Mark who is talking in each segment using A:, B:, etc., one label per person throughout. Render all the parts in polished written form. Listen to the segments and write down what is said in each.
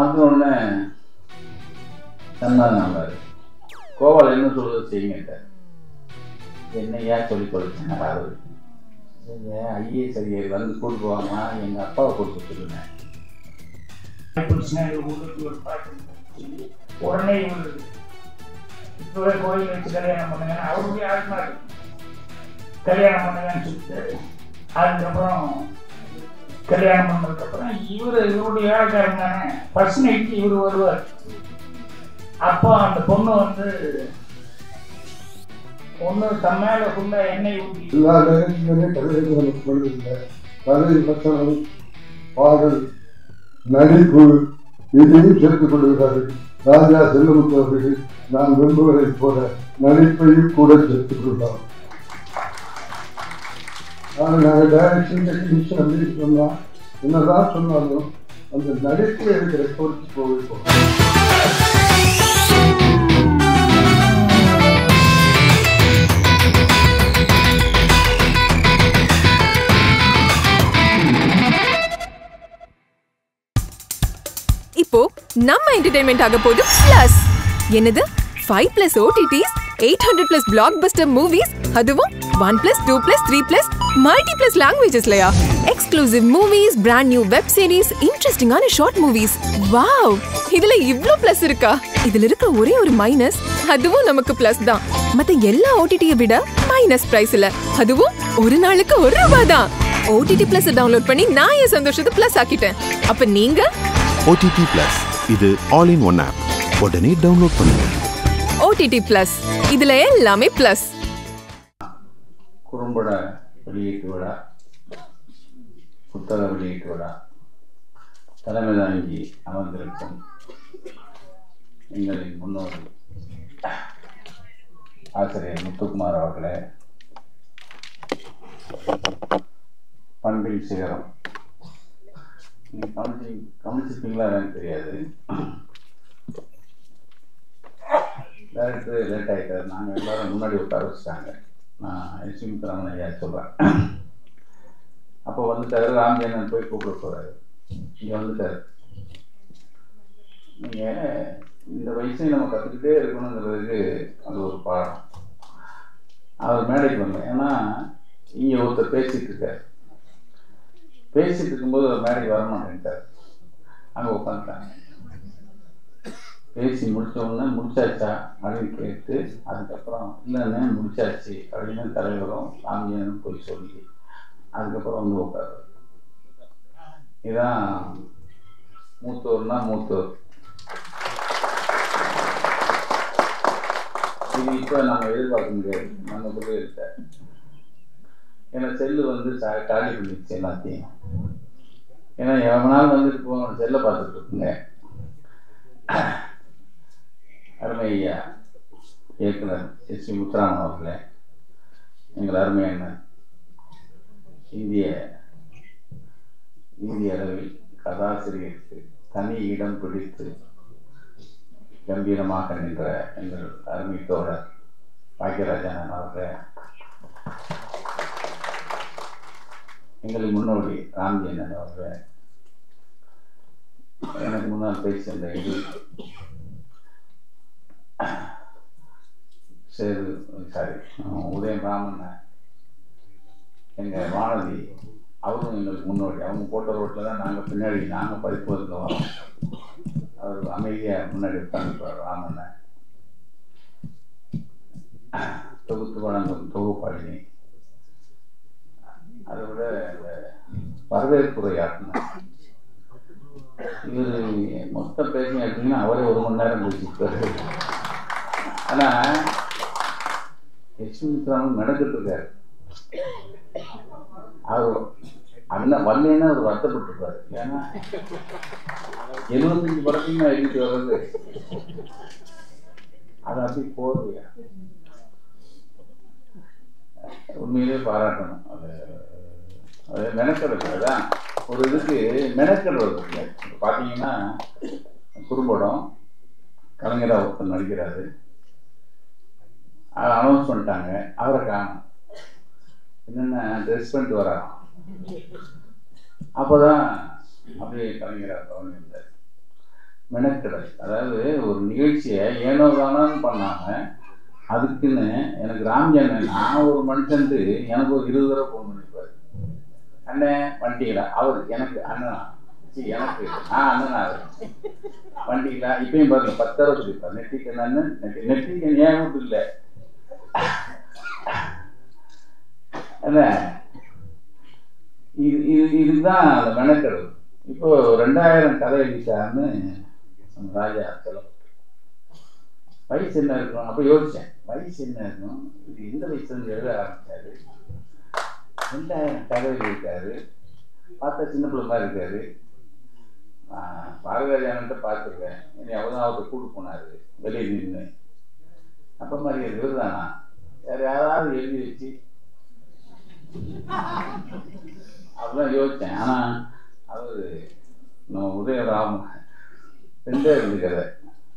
A: அப்புறம் ஒன்று சந்தானம் கோவால் என்ன சொல்றது செய்யுங்க என்னையா சொல்லி கொடுத்தேன் அவரு ஐஏஎஸ் அதிகாரி வந்து கூட்டு போவாமா எங்கள் அப்பாவை கூட்டு சொல்லுங்க
B: உடனே இப்பவே கோயில் வச்சு கல்யாணம் பண்ணுங்க அவருடைய ஆத்மா கல்யாணம் பண்ணுங்கன்னு சொல்லிட்டு அதுக்கப்புறம் கல்யாணம் பண்ணதுக்கப்புறம் இவருடைய வேலைக்காரங்க தானே ஃபர்ஸ்ட் நைட்டு இவர் வருவார். அப்போ அந்த பொண்ணு வந்து ஒன்று தன் மேலே ஃபுல்லா எண்ணெய் ஊற்றி
C: எல்லா நேரத்திலுமே கலைஞர்கள் நமக்கு பொழுதில்லை. கலை வசனம், பாடல், நடிப்பு இதையும் சேர்த்துக் கொள்கிறார்கள். ராஜா செல்லமுத்து அவர்கள் நான் விரும்புவதை போல நடிப்பையும் கூட சேர்த்துக் கொள்வார். நாங்கள் டைரக்ஷன் டெக்னீஷியன் அப்படின்னு சொன்னால் என்னதான் சொன்னாலும் அந்த நடிப்பு எனக்கு ரெக்கவரிச்சு போகும்.
D: இப்போ நம்ம என்டர்டெயின்மெண்ட் ஆக போகுது பிளஸ். என்னது 5+ OTTs, 800+ blockbuster movies, அதுவும் 1+, 2+, 3+, multi+ languagesலயா? Exclusive movies, brand new web series, இன்ட்ரெஸ்டிங்கான ஷார்ட் மூவிஸ். வாவ், இதுல இவ்ளோ பிளஸ் இருக்கா? இதுல இருக்க ஒரே ஒரு மைனஸ், அதுவும் நமக்கு பிளஸ் தான். மத்த எல்லா OTT-யை விட மைனஸ் பிரைஸ் இல்ல, அதுவும் ஒரு நாளுக்கு ₹1 தான். OTT Plus டவுன்லோட் பண்ணி நான் என் சந்தோஷத்தை பிளஸ் ஆக்கிட்டேன். அப்ப நீங்க
E: OTT Plus இது ஆல் இன் ஒன் ஆப். உடனே டவுன்லோட் பண்ணுங்க.
D: OTT Plus இதுல எல்லாமே பிளஸ்.
A: குறும்பட வெளியீட்டு விழா, புத்தக வெளியீட்டு விழா தலைமை தாங்கி அமர்ந்திருக்கும் எங்களின் முன்னோடி ஆசிரியர் முத்துக்குமார் அவர்களே, பண்பில் சிகரம். கவனிச்சிருப்பீங்களா எனக்கு தெரியாது. டேரக்டர் லேட் ஆகிட்டார். நாங்கள் எல்லாரும் முன்னாடி உட்கார வச்சுட்டாங்க. நான் எஸ்மித்ராமன் ஐயா சொல்கிறேன். அப்போ வந்துட்டார். ராம்ஜேனன் போய் கூப்பிட போகிறாரு. இங்கே வந்துட்டார். நீங்கள் இந்த வயசையும் நம்ம கற்றுக்கிட்டே இருக்கணுங்கிறதுக்கு அது ஒரு பாடம். அவர் மேடைக்கு வந்தேன். ஏன்னா இங்கே ஒருத்தர் பேசிகிட்டு இருக்கார். பேசிட்டு இருக்கும்போது ஒரு மேடைக்கு வரமாட்டேன்ட்டார். அங்கே உட்காந்துட்டாங்க. பேசி முடிச்ச உடனே முடிச்சாச்சா அப்படின்னு கேட்டு, அதுக்கப்புறம் இல்லைன்னு முடிச்சாச்சு அப்படின்னு தலைவரும் ராம்ஜேனும் போய் சொல்லி அதுக்கப்புறம் வந்து உட்காரு. இதுதான் மூத்தோர்னா மூத்தோர். இது இப்போ நம்ம எதிர்பார்க்க முடியாது. நமக்குள்ளே இருக்க ஏன்னா செல்லு வந்து காலி பண்ணிடுச்சு எல்லாத்தையும். ஏன்னா எவனாலும் வந்துட்டு போகணும், செல்லை பார்த்துட்டு இருக்குங்க. அருமை ஐயா இயக்குனர் எஸ் வி முத்துராமன் அவர்களே, எங்கள் அருமையான இந்திய அளவில் கதாசிரியருக்கு தனி இடம் பிடித்து கம்பீரமாக நின்ற எங்கள் அருமை தோழர் பாக்கியராஜன் அவர்களே, எங்களின் முன்னோடி ராம்ஜேனன் அவர்கள், எனக்கு முன்னால் பேசியிருந்த இது உதயம் ராமன், எங்கள் வானதி, அவரும் எங்களுக்கு முன்னோடி. அவங்க போட்ட ரோட்டில் தான் நாங்கள் பின்னாடி நாங்கள் படிப்பதற்கு வரோம். அவர் அமைதியாக முன்னாடி உட்காந்துருப்பார். ராமன் தொகுத்து வழங்கும் தொகுப்பாளினி, அதை விட இந்த வரவேற்புரையாற்றினார். இவர் மொத்தம் பேசிங்க அப்படின்னா அவரே 1 மணி நேரம் பேசிப்பாரு. ஆனால் எஸ்மித்ராமன் நடந்துட்டு இருக்காரு. அவர் அண்ணன் வரலன்னா அவர் வருத்தப்பட்டிருப்பாரு. ஏன்னா 75 படத்தையும் எழுதிட்டு வர்றது அது அப்படி போதுயா. உண்மையிலே பாராட்டணும். அது மெனக்கெடுறது தான் ஒரு இதுக்கு மெனக்கெடுறது இல்லை. இப்போ பார்த்தீங்கன்னா குறும்படம் கலைஞராக ஒருத்தர் நடிக்கிறாரு. அனௌன்ஸ் பண்ணிட்டாங்க, அவரை காணும். என்னென்ன ட்ரெஸ் பண்ணிட்டு வராராம். அப்போ தான் அப்படியே கலைஞராக கவனிந்தார். மெனக்கடல். அதாவது ஒரு நிகழ்ச்சியை ஏனோ தானோன்னு பண்ணாமல் அதுக்குன்னு எனக்கு ராம்ஜன் நான் ஒரு மனுஷன்ட்டு எனக்கு ஒரு 20 தடவை ஃபோன் பண்ணியிருப்பார். அண்ணன் வண்டிகளா அவர் எனக்கு அண்ணனா எனக்கு நான் அண்ணனா அவர் வண்டிகளா இப்பயும் பாருங்க 10 தடவை சொல்லியிருப்பார். நெட்டிக்கன் அண்ணன் நெட்டிக்கன் ஏன் மட்டும் இல்லை என்ன இதுதான் அந்த மெனக்கடல். இப்போ 2000 கதை எழுதிட்டாருன்னு ராஜா சொல்ல வயசு என்ன இருக்கும். அப்போ யோசிச்சேன் வயசு என்ன இருக்கும், இது எந்த வயசுல எழுத ஆரம்பிச்சாரு. 2000 கதை எழுதியிருக்காரு. பார்த்தா சின்ன பிள்ளை மாதிரி இருக்காரு. பாரதியார்கிட்ட பார்த்துருக்கேன். அவதான் அவர்கிட்ட கூட்டு போனாரு வெளியே நின்று. அப்போ மாதிரி இவர் தானா வேற யாராவது எழுதி வச்சு அப்படிலாம் யோசித்தேன். ஆனால் அவர் உதயராம 2 கதை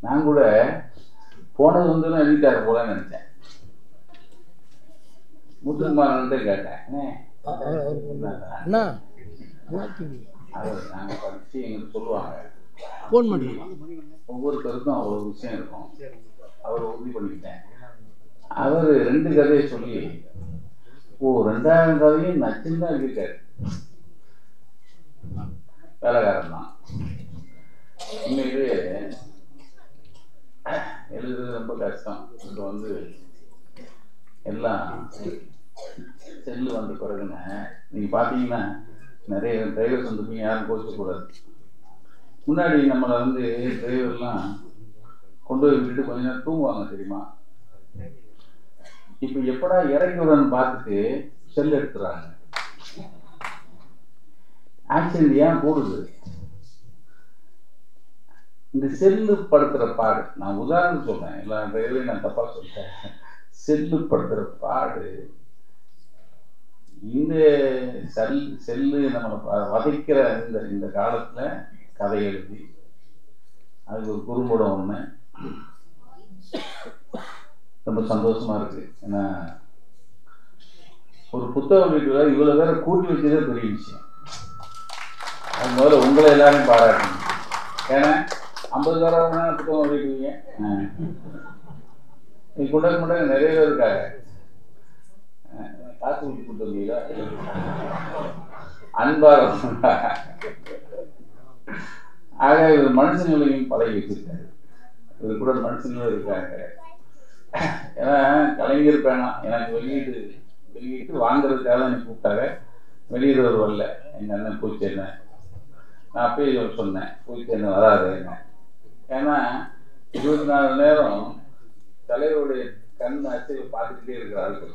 A: நான் கூட போனது வந்து தான் எழுதிட்டாரு போலன்னு நினைச்சேன். முத்துக்குமாரன்ட்டு கேட்டேன் அவர் நாங்கள் படிச்சு எங்களுக்கு சொல்லுவாங்க
F: ஃபோன் பண்ணுறீங்க.
A: ஒவ்வொருத்தருக்கும் அவ்வளோ விஷயம் இருக்கும். அவரை உறுதி பண்ணிக்கிட்டேன். அவர் 2 கதையை சொல்லி 2000 கதையும் நச்சுன்னு தான் எழுதிட்டாரு. வேலைக்காரன் தான். உண்மையிலே எழுதுறது ரொம்ப கஷ்டம். இப்போ வந்து எல்லாம் செல்லு வந்த பிறகுன்னு நீங்கள் பார்த்தீங்கன்னா நிறைய டிரைவர்ஸ் வந்துருக்கீங்க, யாரும் கோச்சிக்கூடாது. முன்னாடி நம்மளை வந்து டிரைவர்லாம் கொண்டு போய் விட்டுட்டு கொஞ்ச நேரம் தூங்குவாங்க தெரியுமா. இப்போ எப்படா இறங்கி விடணும்னு பார்த்துட்டு செல் எடுத்துறாங்க. ஆக்சிடென்ட் ஏன் கூடுது? இந்த செல்லு படுத்துற பாடு. நான் உதாரணம் சொல்றேன், எல்லா டிரைவரையும் நான் தப்பா சொல்லிட்டேன். செல்லு படுத்துற பாடு இந்த செல்லு நம்மளை வதைக்கிற இந்த காலத்துல கதை எழுதி அதுக்கு ஒரு குறும்படம் ஒண்ணு ரொம்ப சந்தோஷமா இருக்கு. ஏன்னா ஒரு புத்தகம் வீட்டுல இவ்வளவு பேரை கூட்டி வச்சதே பெரிய விஷயம். அது முதல்ல உங்களை எல்லாரும் பாராட்டணும். ஏன்னா 50 தடவை புத்தகம் வீட்டுவீங்க. நீ கொண்டாட மாட்டாங்க நிறைய பேர் இருக்காங்க. காசு ஊட்டி கொடுத்து வந்தீங்களா அன்பாரம். ஆக இவர் மனுஷங்களையும் பழகி வச்சிருக்காரு. இவர் கூட மனுஷங்களும் இருக்காங்க. ஏன்னா கலைஞர் பேனா எனக்கு வெளியிட்டு வாங்குறதுக்காக தான் எனக்கு கூப்பிட்டாங்க. வெளியிடுறவர் வரல. எங்கள் அண்ணன் பூச்சேன்னு நான் அப்பயே சொன்னேன், பூச்சேன்னு வராது என்ன. ஏன்னா 24 மணி நேரம் தலைவருடைய கண் ஆச்சு பார்த்துக்கிட்டே இருக்கிறார்கள்.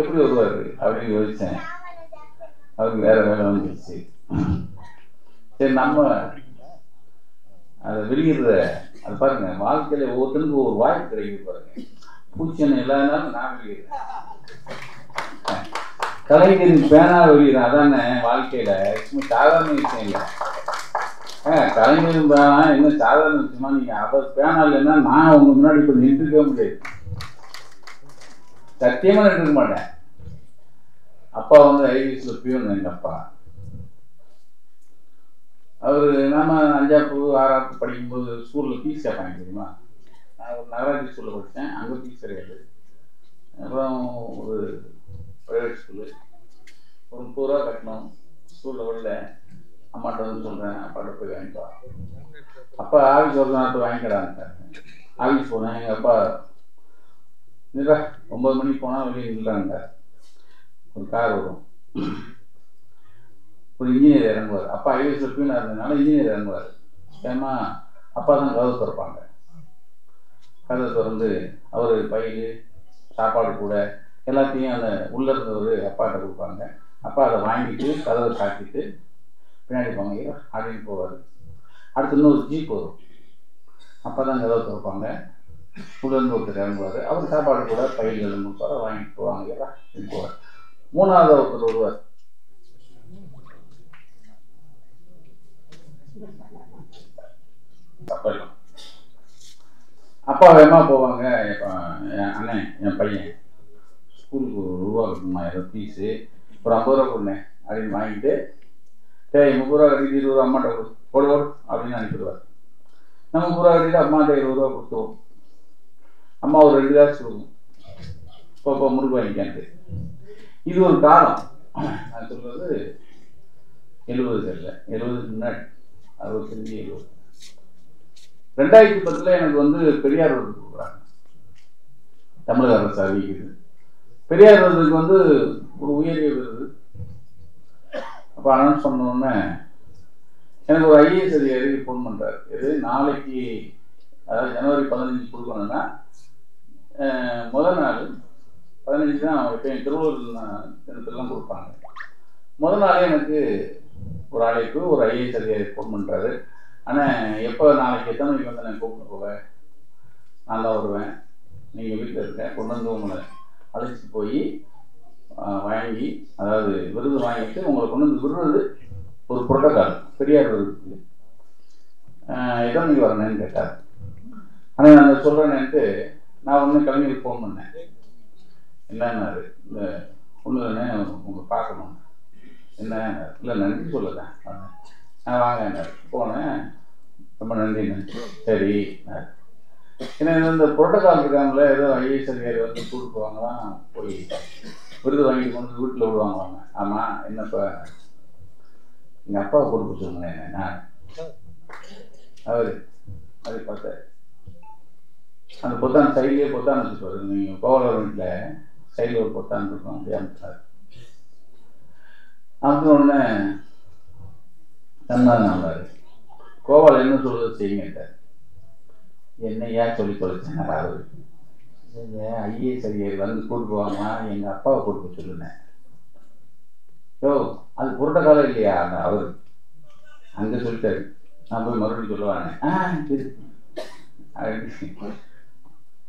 A: எப்படி வருவார் அப்படின்னு யோசிச்சேன். அவருக்கு வேற வேலை வந்துருச்சு. சரி நம்ம அதை வெளியிடுற அது பாருங்க, வாழ்க்கையில ஒவ்வொருத்தருக்கு ஒரு வாய்ப்பு கிடைக்குது பாருங்க. பூச்சென்னை இல்லாதனாலும் நான் வெளியிடுறேன். கலைஞரின் பேனா வெளியிடுறேன். அதானே வாழ்க்கையில சும்மா சாதாரண விஷயம் இல்லை. கலைஞரின் பேனா என்ன சாதாரண விஷயமா? நீங்க அவர் பேனா இல்லைன்னா நான் உங்க முன்னாடி இப்ப நின்றுக்க முடியாது. சத்தியமா நின்றுக்க மாட்டேன். அப்பா வந்து ஐவிஎஸ்ல பியூன். எங்க அப்பா அவரு நாம 5ஆப்பு 6ஆப்பு படிக்கும்போது ஸ்கூல்ல ஃபீஸ் கேட்பாங்க தெரியுமா. நான் ஒரு நகராட்சி ஸ்கூல்ல படித்தேன். அங்கே ஃபீஸ் கிடையாது. அப்புறம் ஒரு ப்ரைவேட் ஸ்கூலு ஒரு 30 ரூபா கட்டணும். ஸ்கூலில் வரல. அம்மாட்ட வந்து சொல்கிறேன், அப்பாட்ட போய் வாங்கிட்டு வா. அப்பா ஆஃபீஸ் ஒரு நாட்டு வாங்கிக்கிறாங்க. ஆஃபீஸ் போனேன். எங்கள் அப்பா இல்லைடா 9 மணிக்கு போனால் வெளியே நின்றாங்க. ஒரு கார் வரும். ஒரு இன்ஜினியர் இறங்குவார். அப்பா ஐவிஎஸ்ல பியூனா இருந்ததுனால இன்ஜினியர் இறங்குவார். ஏன்னா அப்பா தான் கதவு திறப்பாங்க. கதவை திறந்து அவர் பையில் சாப்பாடு கூட எல்லாத்தையும் அந்த உள்ள இருந்தவர் அப்பாட்ட கொடுப்பாங்க. அப்பா அதை வாங்கிட்டு கதவை சாத்திட்டு பின்னாடி போங்க அப்படின்னு போவார். அடுத்து இன்னொரு ஜீப் வரும். அப்பா தான் கதவை திறப்பாங்க. உள்ளேருந்து ஒருத்தர் இறங்குவார். அவர் சாப்பாடு கூட பையில் கொடுப்பார். வாங்கிட்டு போவாங்க அப்படின்னு போவார். 3ஆவது ஒருத்தர் வருவார். அப்பா வேகமா போவாங்க. அண்ணன் என் பையன் ஸ்கூலுக்கு ஒரு ரூபா கட்டணுமா, 1000 ஃபீஸு, ஒரு 50 ரூபா கொடுனேன் அப்படின்னு வாங்கிட்டு டேய் 30 ரூபா கட்டிட்டு 20 ரூபா அம்மாட்ட போடு அப்படின்னு அனுப்பிடுவார். நம்ம 30 ரூபா கட்டிட்டு அம்மாட்ட 20 ரூபா கொடுத்துருவோம். அம்மா ஒரு 2 காசு கொடுக்கும், இப்போ முறுக்கு வாங்கிக்கான்ட்டு. இது ஒரு காலம். நான் சொல்றது 70 இல்லை, 70க்கு முன்னாடி 65 70. 2010 எனக்கு பெரியார் விருது கொடுக்குறாங்க, தமிழக அரசு அறிவிக்குது. பெரியார் விருதுக்கு ஒரு உயரிய விருது. அப்போ அனௌன்ஸ் பண்ணோன்னே எனக்கு ஒரு ஐஏஎஸ் அதிகாரி ஃபோன் பண்ணுறாரு. இது நாளைக்கு, அதாவது ஜனவரி 15 கொடுக்கணும்னா முதல் நாள் 15 தான் எப்பயும் திருவள்ளூர் தினத்துலாம் கொடுப்பாங்க. முதல் நாளே எனக்கு ஒரு அழைப்பு, ஒரு ஐஏஎஸ் அதிகாரி ஃபோன் பண்ணுறாரு. ஆனால் எப்போ நாளைக்கு எத்தனை மணிக்கு நான் கூப்பிட்டு போவேன், நான் தான் வருவேன், நீங்கள் வீட்டில் இருக்கேன், கொண்டு வந்து உங்களை அழைச்சிட்டு போய் வாங்கி, அதாவது விருது வாங்கிட்டு உங்களை கொண்டு வந்து விடுறது ஒரு புரோட்டோகால் பெரியார் விருதுக்கு. எத்தனை மணிக்கு வரணுன்னு கேட்டார். ஆனால் நான் சொல்கிறேன்னுட்டு நான் கலைஞருக்கு ஃபோன் பண்ணேன். என்னன்னாரு, இந்த ஒன்று தானே உங்களை பார்க்கணும். என்ன இல்லை நன்றி சொல்லதான் வாங்க போனேன், ரொம்ப நன்றிண்ணே. சரி, ஏன்னா இந்த புரோட்டோகால் இருக்காங்களே, ஏதோ ஐஏஎஸ் அதிகாரி கூப்பிட்டு போவாங்களாம், போய் விருது வாங்கிட்டு கொண்டு வீட்டில் விடுவாங்களாங்க. ஆமாம், என்னப்பா எங்கள் அப்பாவை கொடுக்க சொல்லுங்க. நான் அவர் அதை பார்த்தார். அந்த பொத்தான் சைட்லேயே பொத்தான் வச்சுப்பாரு. நீங்கள் கோவலர் வீட்டில் சைடில் ஒரு பொத்தான் இருக்கும், அப்படியே அனுப்பிச்சார். அப்புறம் ஒன்று தன்னாரு, கோவால் என்ன சொல்றது செய்யுங்க. என்னையா சொல்லி தொலைச்சேன். அவர் ஐஏஎஸ் அதிகாரி கூப்பிட்டு போவாமா, எங்கள் அப்பாவை கொடுக்க சொல்லுனேன். யோ அது புரோட்டோகாலம் இல்லையா அவர் அங்கே சொல்லிட்டாரு. நான் போய் மறுபடியும் சொல்லுவானே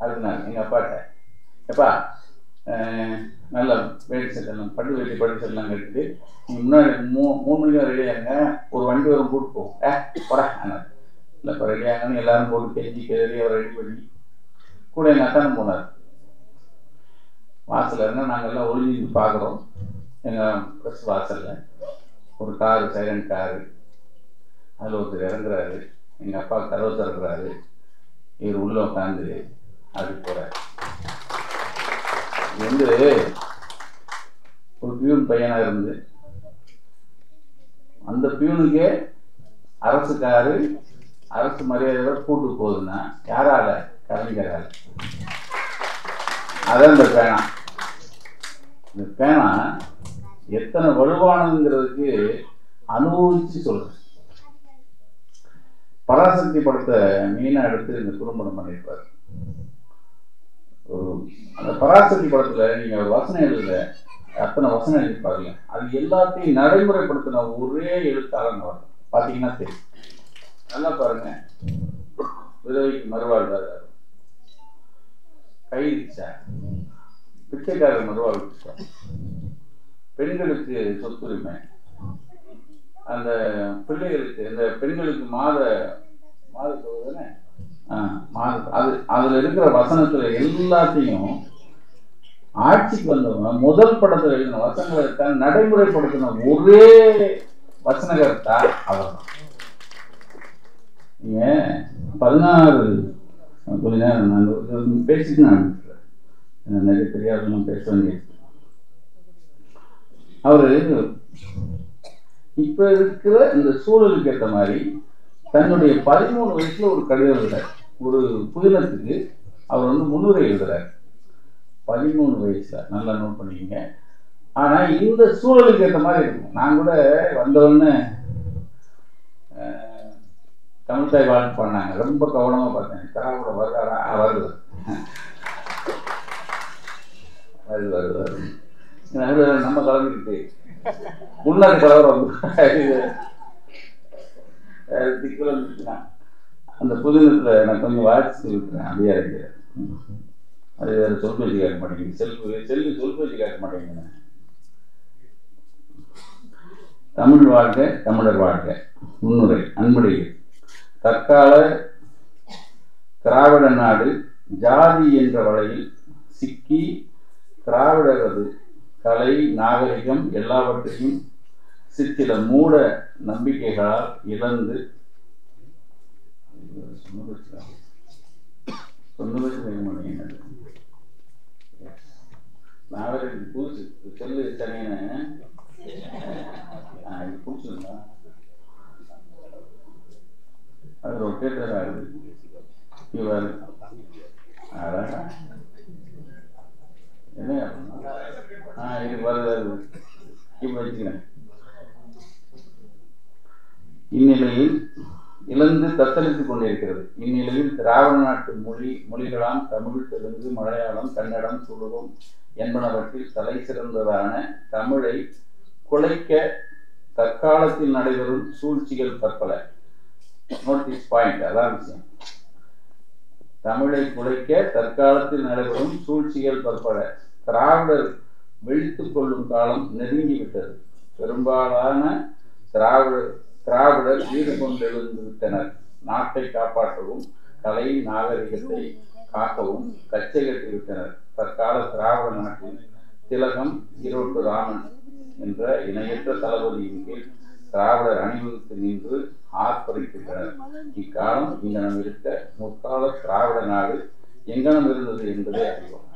A: அதுக்கு நான் எங்கள் அப்பாட்ட, எப்பா நல்லா வேட்டி சட்டெல்லாம் பட்டு வேட்டி பட்டு சட்டெல்லாம் கட்டிட்டு நீங்கள் முன்னாடி 3 மணிக்கு ரெடியாங்க, ஒரு வண்டி வரும் கூட்டு போவோம் போடா. ஆனால் இல்லை இப்போ ரெடியாங்கன்னு எல்லாரும் போட்டு கெஞ்சி கிளறி அவர் ரெடி பண்ணி கூட எங்கள் அத்தானம் போனார். வாசலில் இருந்தால் நாங்கள் எல்லாம் ஒளிஞ்சு பார்க்குறோம். எங்கள் ப்ரெஸ் வாசலில் ஒரு காரு, சைலண்ட் காரு, அதில் ஒருத்தர் இறங்குறாரு. எங்கள் அப்பா கதவை திறக்கிறாரு. இவர் உள்ளே உட்காந்து அப்படி போகிறார். இது ஒரு பியூன் பையனாக இருந்து அந்த பியூனுக்கே அரசு காரு, அரசு மரியாதையோட கூட்டு போகுதுன்னா யாரால? கலைஞரால். அதான் இந்த பேனா. இந்த பேனா எத்தனை வலுவானதுங்கிறதுக்கு அனுபவிச்சு சொல்றேன். பராசக்தி படத்தை மெயினா எடுத்து இந்த குறும்படம் பண்ணியிருப்பாரு. அந்த பராசக்தி படத்துல நீங்க ஒரு வசனம் எழுதுல, அத்தனை வசனம் எழுதிப்பாருங்க, அது எல்லாத்தையும் நடைமுறைப்படுத்தின ஒரே எழுத்தாளர் வரும். பாத்தீங்கன்னா தெரியும். நல்லா பாருங்க. விதவைக்கு மறுவாழ்வார், கைதிச்சா பிச்சைக்காரர் மறுவாழ்வு, பெண்களுக்கு சொத்துரிமை, அந்த பிள்ளைகளுக்கு, இந்த பெண்களுக்கு மாத தானே அது அதுல இருக்கிற வசனத்துல எல்லாத்தையும் ஆட்சிக்கு வந்தவங்க முதல் படத்துல எழுதின வசனங்களை நடைமுறைப்படுத்தின ஒரே வசனகர்த்தா அவர் தான். நீங்க 16 கொஞ்ச நேரம் நான் பேசிட்டு நான் நிறைய பெரியாரெல்லாம் பேச வேண்டியது. அவரு இப்ப இருக்கிற இந்த சூழலுக்கு ஏற்ற மாதிரி தன்னுடைய 13 வயசுல ஒரு கடிதம் எழுதுறார். ஒரு புதினத்துக்கு அவர் முன்னுரை எழுதுறார். 13 வயசுல, நல்லா நோட் பண்ணிக்கங்க. ஆனா இந்த சூழலுக்கு ஏற்ற மாதிரி இருக்கும். நான் கூட வந்தவொன்னு தமிழ்தாய் வாழ்த்து பண்ணாங்க, ரொம்ப கவனமா பார்த்தேன். கராவோட வருவாரா? வருது நம்ம கலந்துக்கிட்டு முன்னாடி கலவரம் திக்குல இருந்துச்சுன்னா அந்த புதினத்துல நான் கொஞ்சம் வாசிச்சு விட்டுறேன். அப்படியே இருக்கு. அது வேற சொல் பேச்சு கேட்க மாட்டேங்குது. செல்லு சொல் பேச்சு கேட்க மாட்டேங்குது. தமிழ் வாழ்க, தமிழர் வாழ்க. முன்னுரை. அன்புடைய தற்கால திராவிட நாடு ஜாதி என்ற வலையில் சிக்கி திராவிடரது கலை, நாகரிகம் எல்லாவற்றையும் சில மூட நம்பிக்கைகளால் இழந்து நாளைக்கு புதுசு செல்லு தனியான இது புதுசுங்களா அது ரொட்டேட்டர் ஆகுது இவர் என்ன இது வருது இப்ப வச்சுக்கிறேன். இந்நிலையில் இழந்து தத்தளித்துக் கொண்டிருக்கிறது. இந்நிலையில் திராவிட நாட்டு மொழிகளாம் தமிழ், தெலுங்கு, மலையாளம், கன்னடம், துளுவம் என்பனவற்றில் தலை சிறந்ததான தமிழை குலைக்க தற்காலத்தில் நடைபெறும் சூழ்ச்சிகள் பற்பல. நோட்டீஸ் பாயிண்ட், அதான் விஷயம். தமிழை குலைக்க தற்காலத்தில் நடைபெறும் சூழ்ச்சிகள் பற்பல. திராவிடர் விழித்துக் கொள்ளும் காலம் நெருங்கிவிட்டது. பெரும்பாலான திராவிடர் வீடு கொண்டெழுந்து விட்டனர். நாட்டை காப்பாற்றவும் கலை நாகரிகத்தை காக்கவும் கச்சை கட்டிவிட்டனர். தற்கால திராவிட நாட்டில் திலகம், ஈரோட்டு ராமன் என்ற இணையற்ற தளபதியின் கீழ் திராவிடர் அணிவகுத்து நின்று ஆர்ப்பரிக்கின்றனர். இக்காலம் இங்கனம் இருக்க முற்கால திராவிட நாடு எங்கனம் இருந்தது என்பதே அறிவோம்.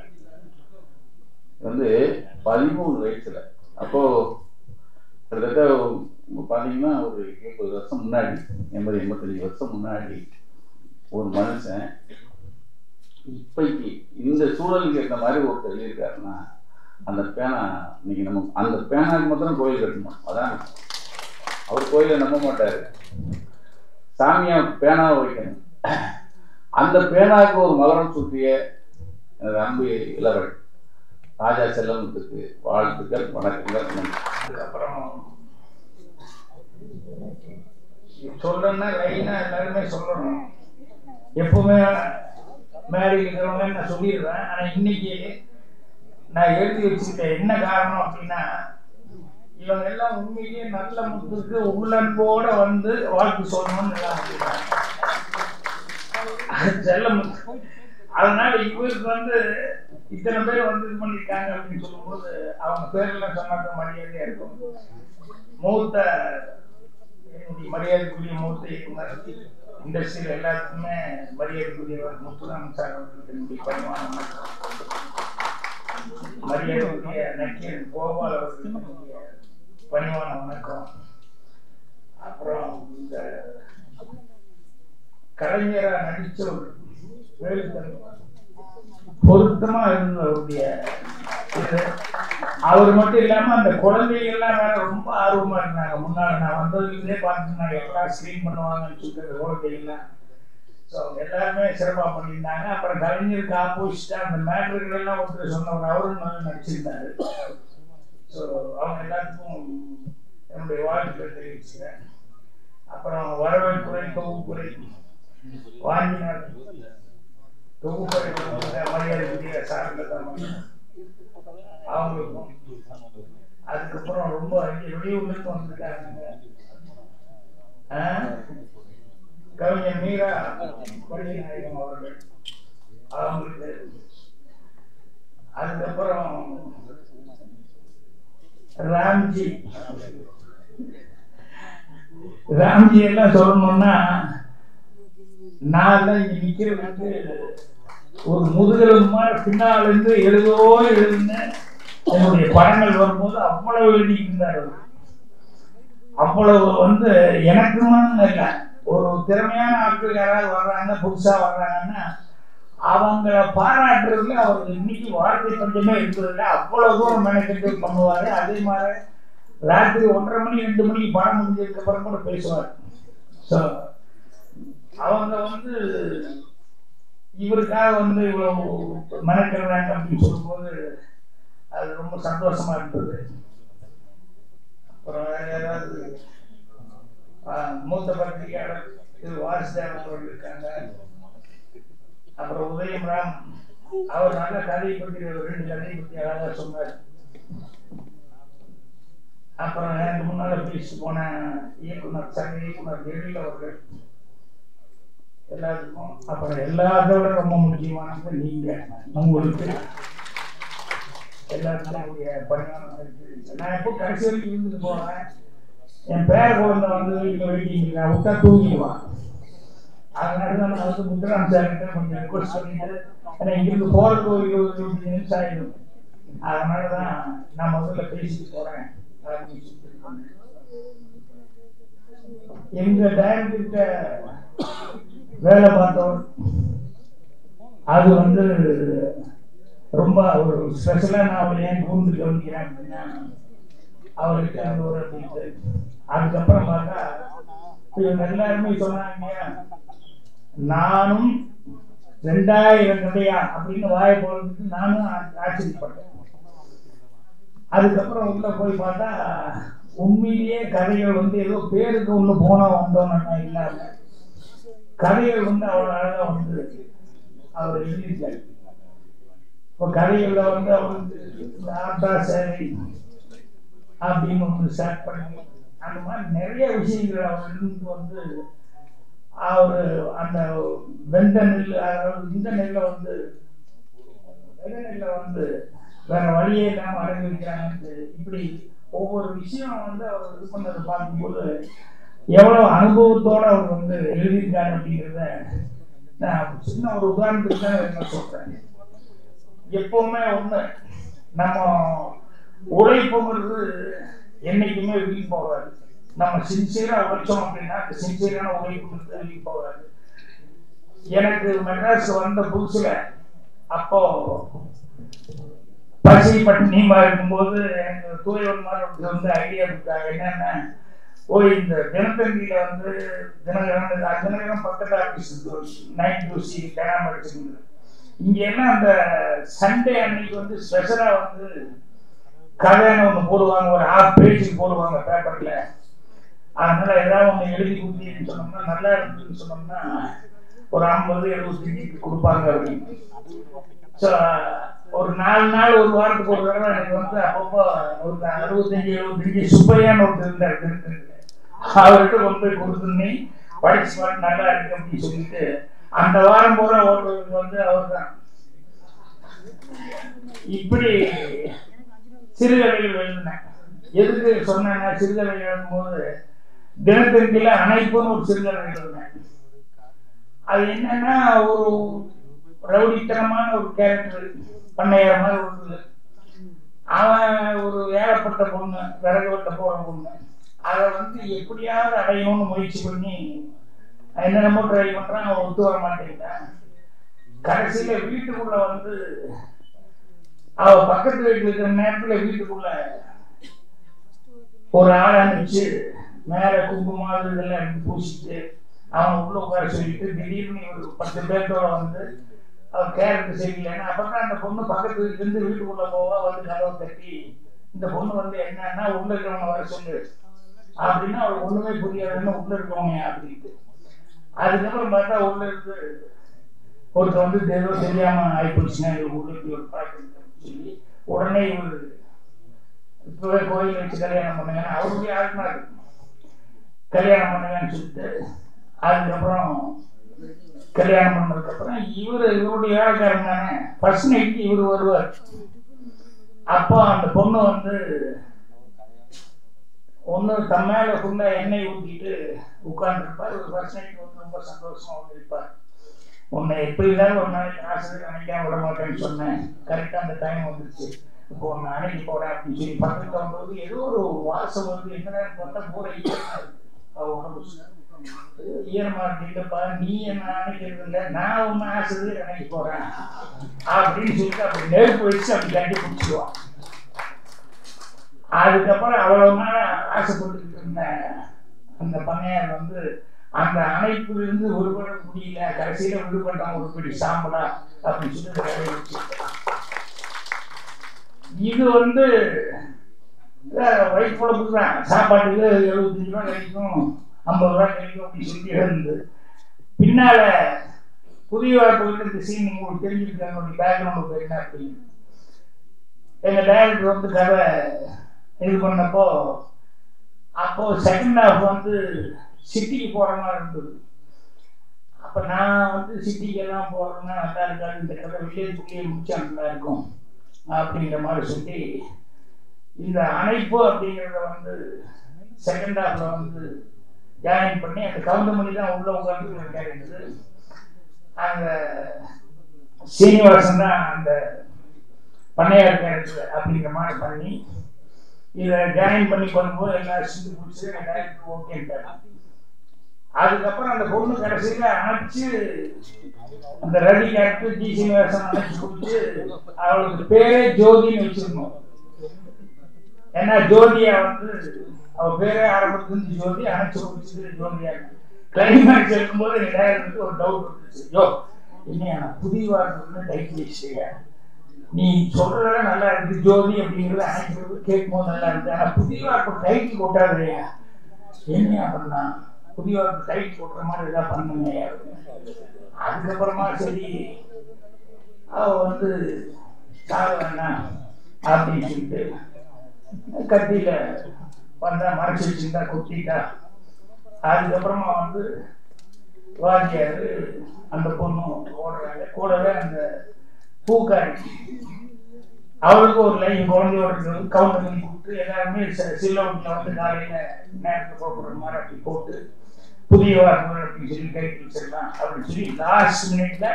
A: 13 வயசுல அப்போ கிட்டத்தட்ட பார்த்தீங்கன்னா ஒரு 80 வருஷம் முன்னாடி, 80-85 வருஷம் முன்னாடி ஒரு மனுஷன் இப்பைக்கு இந்த சூழலுக்கு ஏற்ற மாதிரி ஒருத்தர் எழுதியிருக்காருன்னா அந்த பேனா இன்னைக்கு நம்ம அந்த பேனாக்கு மாத்திரம் கோயில் கட்டணும். அதான் அவர் கோயிலை நம்ப மாட்டாரு, சாமியா பேனாவை வைக்கணும். அந்த பேனாவுக்கு ஒரு மகரம் சூட்டிய எனது அன்பு இளவல் ராஜா செல்லமுத்துக்கு வாழ்த்துக்கள், வணக்கங்கள்.
B: அதுக்கப்புறம் சொல்லணும்னா லைனா எல்லாருமே சொல்லணும். எப்பவுமே மேரி இருக்கிறவங்க நான் சொல்லிடுவேன். ஆனா இன்னைக்கு நான் எழுதி வச்சுக்கிட்டேன். என்ன காரணம் அப்படின்னா, இவங்க எல்லாம் உண்மையிலேயே நல்ல முத்துக்கு உள்ளன்போட வந்து வாழ்த்து சொல்லணும்னு எல்லாம் செல்லமுத்து. அதனால இவருக்கு இத்தனை பேர் வந்து இது பண்ணியிருக்காங்க அப்படின்னு சொல்லும்போது அவங்க பேர்லாம் சொன்னாக்க மரியாதையா இருக்கும். மூத்த என்னுடைய மரியாதைக்குரிய மூத்த இயக்குனர், இண்டஸ்ட்ரியில் எல்லாத்துக்குமே மரியாதைக்குரியவர் முத்துராமன் சார் அவர்களுக்கு என்னுடைய பணிவான வணக்கம். மரியாதைக்குரிய நக்கீரன் கோபால் அவர்களுக்கு பணிவான வணக்கம். அப்புறம் இந்த கலைஞரா நடிச்சவர் வேலுத்தன் பொருத்தமா இருந்தவருடைய அவர் மட்டும் இல்லாம அந்த குழந்தைகள்லாம் வேற ரொம்ப ஆர்வமா இருந்தாங்க. முன்னாடி நான் வந்ததுலேருந்தே பார்த்துருந்தாங்க, எல்லாம் ஸ்கிரீன் பண்ணுவாங்கன்னு சொல்லிட்டு குழந்தைகள்லாம். ஸோ அவங்க எல்லாருமே சிறப்பாக பண்ணியிருந்தாங்க. அப்புறம் கலைஞருக்கு ஆப்போசிட்டா அந்த மேட்ருகள் எல்லாம் ஒருத்தர் சொன்னவர் அவரும் நல்லா நடிச்சிருந்தாரு. ஸோ அவங்க எல்லாத்துக்கும் என்னுடைய வாழ்த்துக்கள் தெரிவிச்சுக்கிறேன். அப்புறம் வரவேற்புரை தொகுப்புரை வாங்கினார் தொகுப்புரை மரியாதைக்குரிய சார்ந்த அவங்களுக்கும். அதுக்கப்புறம் ரொம்ப வெளியூர்லேருந்து வந்திருக்காங்க கவிஞர் மீரா பள்ளிநாயகம் அவர்கள், அவங்களுக்கு. அதுக்கப்புறம் ராம்ஜி எல்லாம் சொல்லணும்னா, நான் தான் இங்க நிக்கிறதுக்கு ஒரு முதுகெலும்பு பின்னால் இருந்து எழுதுன்னு என்னுடைய படங்கள் வரும்போது அவ்வளவு எழுதியிருந்தார். அவ்வளவு எனக்குன்னு இல்லை, ஒரு திறமையான ஆட்கள் யாராவது வர்றாங்க புதுசா வர்றாங்கன்னா அவங்கள பாராட்டுறதுல அவருக்கு இன்னைக்கு வார்த்தை பஞ்சமே இருக்கிறதுல அவ்வளவு தூரம் மெனக்கெட்டு பண்ணுவாரு. அதே மாதிரி ராத்திரி 1:30 மணி 2 மணிக்கு படம் முடிஞ்சதுக்கு அப்புறம் கூட பேசுவார். ஸோ அவங்க இவருக்காக இவ்வளவு மெனக்கிறாங்க அப்படின்னு சொல்லும்போது அது ரொம்ப சந்தோஷமா இருந்தது. அப்புறம் வேற யாராவது மூத்த பத்திரிகையாளர் திரு வாசுதேவன் அவர்கள் இருக்காங்க. அப்புறம் உதயம் ராம், அவர் நல்ல கதையை பற்றி 2 கதையை பற்றி அழகா சொன்னார். அப்புறம் எனக்கு முன்னால பேசிட்டு போன இயக்குனர் சக இயக்குனர் எழில் அவர்கள் எல்லாத்துக்கும். அப்புறம் எல்லாத்தோட ரொம்ப முக்கியமானது நீங்க, உங்களுக்கு எல்லாத்துக்கும் என்னுடைய பணியான. நான் எப்போ கடைசி வரைக்கும் இருந்துட்டு போனேன். என் பேர குழந்தை வந்து வீட்டில் வெயிட்டிங் விட்டா தூங்கிடுவான். அதனால தான் நான் வந்து முத்துராம் சார்கிட்ட கொஞ்சம் ரெக்வஸ்ட் பண்ணிட்டு, ஏன்னா இங்கிருந்து போகிறதுக்கு ஒரு 20-25 நிமிஷம் ஆகிடும். அதனால தான் நான் முதல்ல பேசிட்டு போகிறேன் அப்படின்னு சொல்லிட்டு எங்கள் டைரக்டர்கிட்ட வேலை பார்த்தோம். அது வந்து ரொம்ப ஒரு ஸ்பெஷலாக நான் அவர் ஏன் கூர்ந்து கவனிக்கிறேன் அப்படின்னா அவர்கிட்ட அந்த ஒரு அப்படின்ட்டு. அதுக்கப்புறம் பார்த்தா இவங்க எல்லாருமே சொன்னாங்க, நானும் 2000 கதையா அப்படின்னு வாயை போடுறதுக்கு நானும் ஆச்சரியப்பட்டேன். அதுக்கப்புறம் உள்ள போய் பார்த்தா உண்மையிலேயே கதைகள் வந்து ஏதோ பேருக்கு ஒன்று போனோம் வந்தோம்னா இல்லாம கதைகள் வந்து அவ்வளோ அழகாக வந்து அவர் எழுதியிருக்காரு. இப்போ கதைகளில் வந்து அவருக்கு இந்த ஆட்டா சேவை அப்படின்னு ஒன்று ஸ்டார்ட் பண்ணி அந்த மாதிரி நிறைய விஷயங்கள் அவர் இருந்து வந்து அவர் அந்த வெந்த நெல், அதாவது இந்த நெல்லை வந்து வெந்த நெல்லை வந்து வேற வழியே இல்லாமல் அடங்கி வைக்கிறாங்க. இப்படி ஒவ்வொரு விஷயம் வந்து அவர் இது பண்ணதை பார்க்கும்போது எவ்வளோ அனுபவத்தோடு அவர் வந்து எழுதியிருக்காரு அப்படிங்கிறத நான் சின்ன ஒரு உதாரணத்துக்கு தான் என்ன சொல்கிறேன். எப்பவுமே ஒன்று, நம்ம உழைப்புங்கிறது என்னைக்குமே வீண் போகாது. நம்ம சின்சியராக உழைச்சோம் அப்படின்னா அந்த சின்சியரான உழைப்புங்கிறது வீண் போகாது. எனக்கு மெட்ராஸ் வந்த புதுசில் அப்போ பசி பட்டினிமா இருக்கும்போது எனக்கு தூயவன் மாதிரி வந்து ஐடியா கொடுத்தாங்க. என்னென்ன இந்த தினத்தந்தியில வந்து தினகரன் பக்கத்து ஆஃபீஸ் நைட் ஜூசி கிராம வச்சுருந்தது. இங்க என்ன அந்த சண்டே அன்னைக்கு வந்து ஸ்பெஷலா வந்து கதைன்னு ஒன்று போடுவாங்க, ஒரு 1/2 பேஜ் போடுவாங்க பேப்பர்ல. அதனால ஏதாவது ஒன்று எழுதி கொடுத்தீங்கன்னு சொன்னோம்னா, நல்லா இருந்துன்னு சொன்னோம்னா ஒரு 50-75 கொடுப்பாங்க அப்படின்னு. ஸோ ஒரு 4 நாள் ஒரு வாரத்துக்கு ஒரு தடவை எனக்கு வந்து அப்பப்போ ஒரு 65-75 சுப்பையான்னு ஒருத்தர் இருந்தார். அவர்கிட்ட கொண்டு போய் கொடுத்துருந்தே படிச்சு பாட்டு நல்லா இருக்கு அப்படின்னு சொல்லிட்டு அந்த வாரம் பூரா ஓடுறதுக்கு வந்து அவர் தான். இப்படி சிறுகதைகள் எழுதினேன். எதுக்கு சொன்னேன்னா, சிறுகதை எழுதும்போது தினத்தந்தியில அணைப்புன்னு ஒரு சிறுகதை எழுதினேன். அது என்னன்னா, ஒரு ரவுடித்தனமான ஒரு கேரக்டர், பண்ணையார மாதிரி ஒரு அவன் ஒரு ஏகப்பட்ட பொண்ணு, விறகு வெட்ட போற பொண்ணு, அதை வந்து எப்படியாவது அடையணும்னு முயற்சி பண்ணி என்னென்னமோ ட்ரை பண்றான். அவன் ஒத்து வர மாட்டேங்கிறான். கடைசியில வீட்டுக்குள்ள வந்து அவ பக்கத்து வீட்டுல இருக்கிற நேரத்துல வீட்டுக்குள்ள ஒரு ஆள் அனுப்பிச்சு மேல குங்குமாவது இதெல்லாம் எடுத்து பூசிட்டு அவன் உள்ள உட்கார சொல்லிட்டு திடீர்னு ஒரு 10 பேர்த்தோட வந்து அவன் கேரக்டர் சரியில்லைன்னா அப்பதான் அந்த பொண்ணு பக்கத்து வீட்டுல இருந்து வீட்டுக்குள்ள போவா வந்து கதவை தட்டி இந்த பொண்ணு வந்து என்னன்னா உள்ள இருக்கிறவங்க வர சொல்லு அப்படின்னா அவளுக்கு ஒண்ணுமே புரியாதுன்னு உள்ள இருக்கவங்க அப்படின்ட்டு. அதுக்கப்புறம் பார்த்தா உள்ள இருந்து ஒருத்தர் வந்து ஏதோ தெரியாம ஆயிப்போச்சுன்னா உள்ளுக்கு ஒரு பழக்கம் சொல்லி உடனே இவரு இப்பவே கோயில் வச்சு கல்யாணம் பண்ணுங்க, அவருடைய ஆத்மா கல்யாணம் பண்ணுங்கன்னு சொல்லிட்டு அதுக்கப்புறம் கல்யாணம் பண்ணதுக்கு அப்புறம் இவருடைய வேலைக்காரன் தானே ஃபர்ஸ்ட் நைட் இவர் வருவார். அப்போ அந்த பொண்ணு வந்து ஒன்று தன் மேல ஃபுல்லா எண்ணெய் ஊற்றிட்டு உட்கார்ந்துருப்பார். ஒரு ஃபர்ஸ்ட் நைட் வந்து ரொம்ப சந்தோஷமா வந்து இருப்பார். உன்னை எப்படி இருந்தாலும் ஒரு நாளைக்கு ஆசிரியர் அணைக்காம விட மாட்டேன்னு சொன்னேன், கரெக்டாக அந்த டைம் வந்துருச்சு, இப்போ ஒன்று அணைக்கி போறேன் அப்படின்னு சொல்லி பக்கத்துல வரும்போது ஏதோ ஒரு வாசம் வந்து என்னன்னு பார்த்தா பூரா ஈரமா இருக்கு. உடம்பு ஈரமா இருக்கு. இல்லப்பா நீ என்ன அணைக்கிறது இல்லை, நான் ஒன்னு ஆசிரியர் அணைக்கி போறேன் அப்படின்னு சொல்லிட்டு அப்படி நெருப்பு வச்சு அப்படி கட்டி பிடிச்சிடுவான். அதுக்கப்புறம் அவ்வளவு நாள் ஆசைப்பட்டுக்கிட்டு இருந்த அந்த பண்ணையார் வந்து அந்த அணைப்பிலிருந்து விடுபட முடியல, கடைசியில விடுபட்டான் ஒரு பிடி சாம்பலா அப்படின்னு சொல்லி வேலையை வச்சு. இது வந்து வயிற்று பொழப்புக்கு தான், சாப்பாட்டுக்கு 75 ரூபா கிடைக்கும், 50 ரூபா கிடைக்கும் அப்படின்னு சொல்லி இருந்து பின்னால புதிய வாய்ப்புகள் இந்த சீன் உங்களுக்கு தெரிஞ்சிருக்காங்க பேக்ரவுண்ட் என்ன அப்படின்னு. எங்க டைரக்டர் வந்து கதை இது பண்ணப்போ அப்போ செகண்ட் ஹாஃப் வந்து சிட்டிக்கு போற மாதிரி இருந்தது. அப்ப நான் வந்து சிட்டிக்கு எல்லாம் போறேன்னா நல்லா இருக்காது, இந்த கதை வில்லேஜுக்குள்ளேயே முடிச்சா நல்லா இருக்கும் அப்படிங்கிற மாதிரி சொல்லி இந்த அணைப்பு அப்படிங்கிறத வந்து செகண்ட் ஹாஃப்ல வந்து ஜாயின் பண்ணி அந்த கவுண்டமணி தான் உள்ள உட்காந்து கேரக்டர். அந்த சீனிவாசன் தான் அந்த பண்ணையார் கேரக்டர் அப்படிங்கிற மாதிரி பண்ணி இதை ஜாயின் பண்ணி பண்ணும்போது எல்லாரும் சிந்து பிடிச்சி டேரக்டர் ஓகேன்ட்டாங்க. அதுக்கப்புறம் அந்த பொண்ணு கடைசியில் அணைச்சு அந்த ரவி கேரக்டர் ஜி சீனிவாசன் அணைச்சு பிடிச்சி அவளுக்கு பேரே ஜோதின்னு வச்சிருந்தோம். ஏன்னா ஜோதியா வந்து அவ பேரே ஆரம்பத்துலேருந்து ஜோதி, அணைச்சு பிடிச்சது ஜோதியா. கிளைமேக்ஸ் இருக்கும்போது எனக்கு டேரக்டருக்கு ஒரு டவுட் வந்துச்சு, யோ என்ன புதிய வாரத்துக்கு டைட்டில் வச்சுட்டீங்க, நீ சொல்றதெல்லாம் நல்லா இருக்கு ஜோதி அப்படிங்கிறது அணைக்கிறது கேட்கும்போது நல்லா இருக்கு, ஆனால் புதிய வாரத்துக்கு டைட்டில் கொட்டாதையா என்ன பண்ணா புதிய வாரத்துக்கு டைட்டில் கொட்டுற மாதிரி எதாவது பண்ணுங்க. அதுக்கப்புறமா சரி அவ வந்து சாக வேண்டாம் அப்படின்னு சொல்லிட்டு கத்தியில வந்தா மறைச்சு வச்சுருந்தா கொத்திட்டா. அதுக்கப்புறமா வந்து வாத்தியாரு அந்த பொண்ணு ஓடுறாங்க, கூடவே அந்த பூக்காரி அவளுக்கு ஒரு லைன் குழந்தையோட கவுண்டர் பண்ணி கொடுத்து எல்லாருமே சில்லவுட்டில் வந்து காலையில நேரத்தை போடுற மாதிரி அப்படி போட்டு புதிய வாரம் அப்படின்னு சொல்லி டைட்டில் வச்சிடலாம் அப்படின்னு சொல்லி லாஸ்ட் மினிட்ல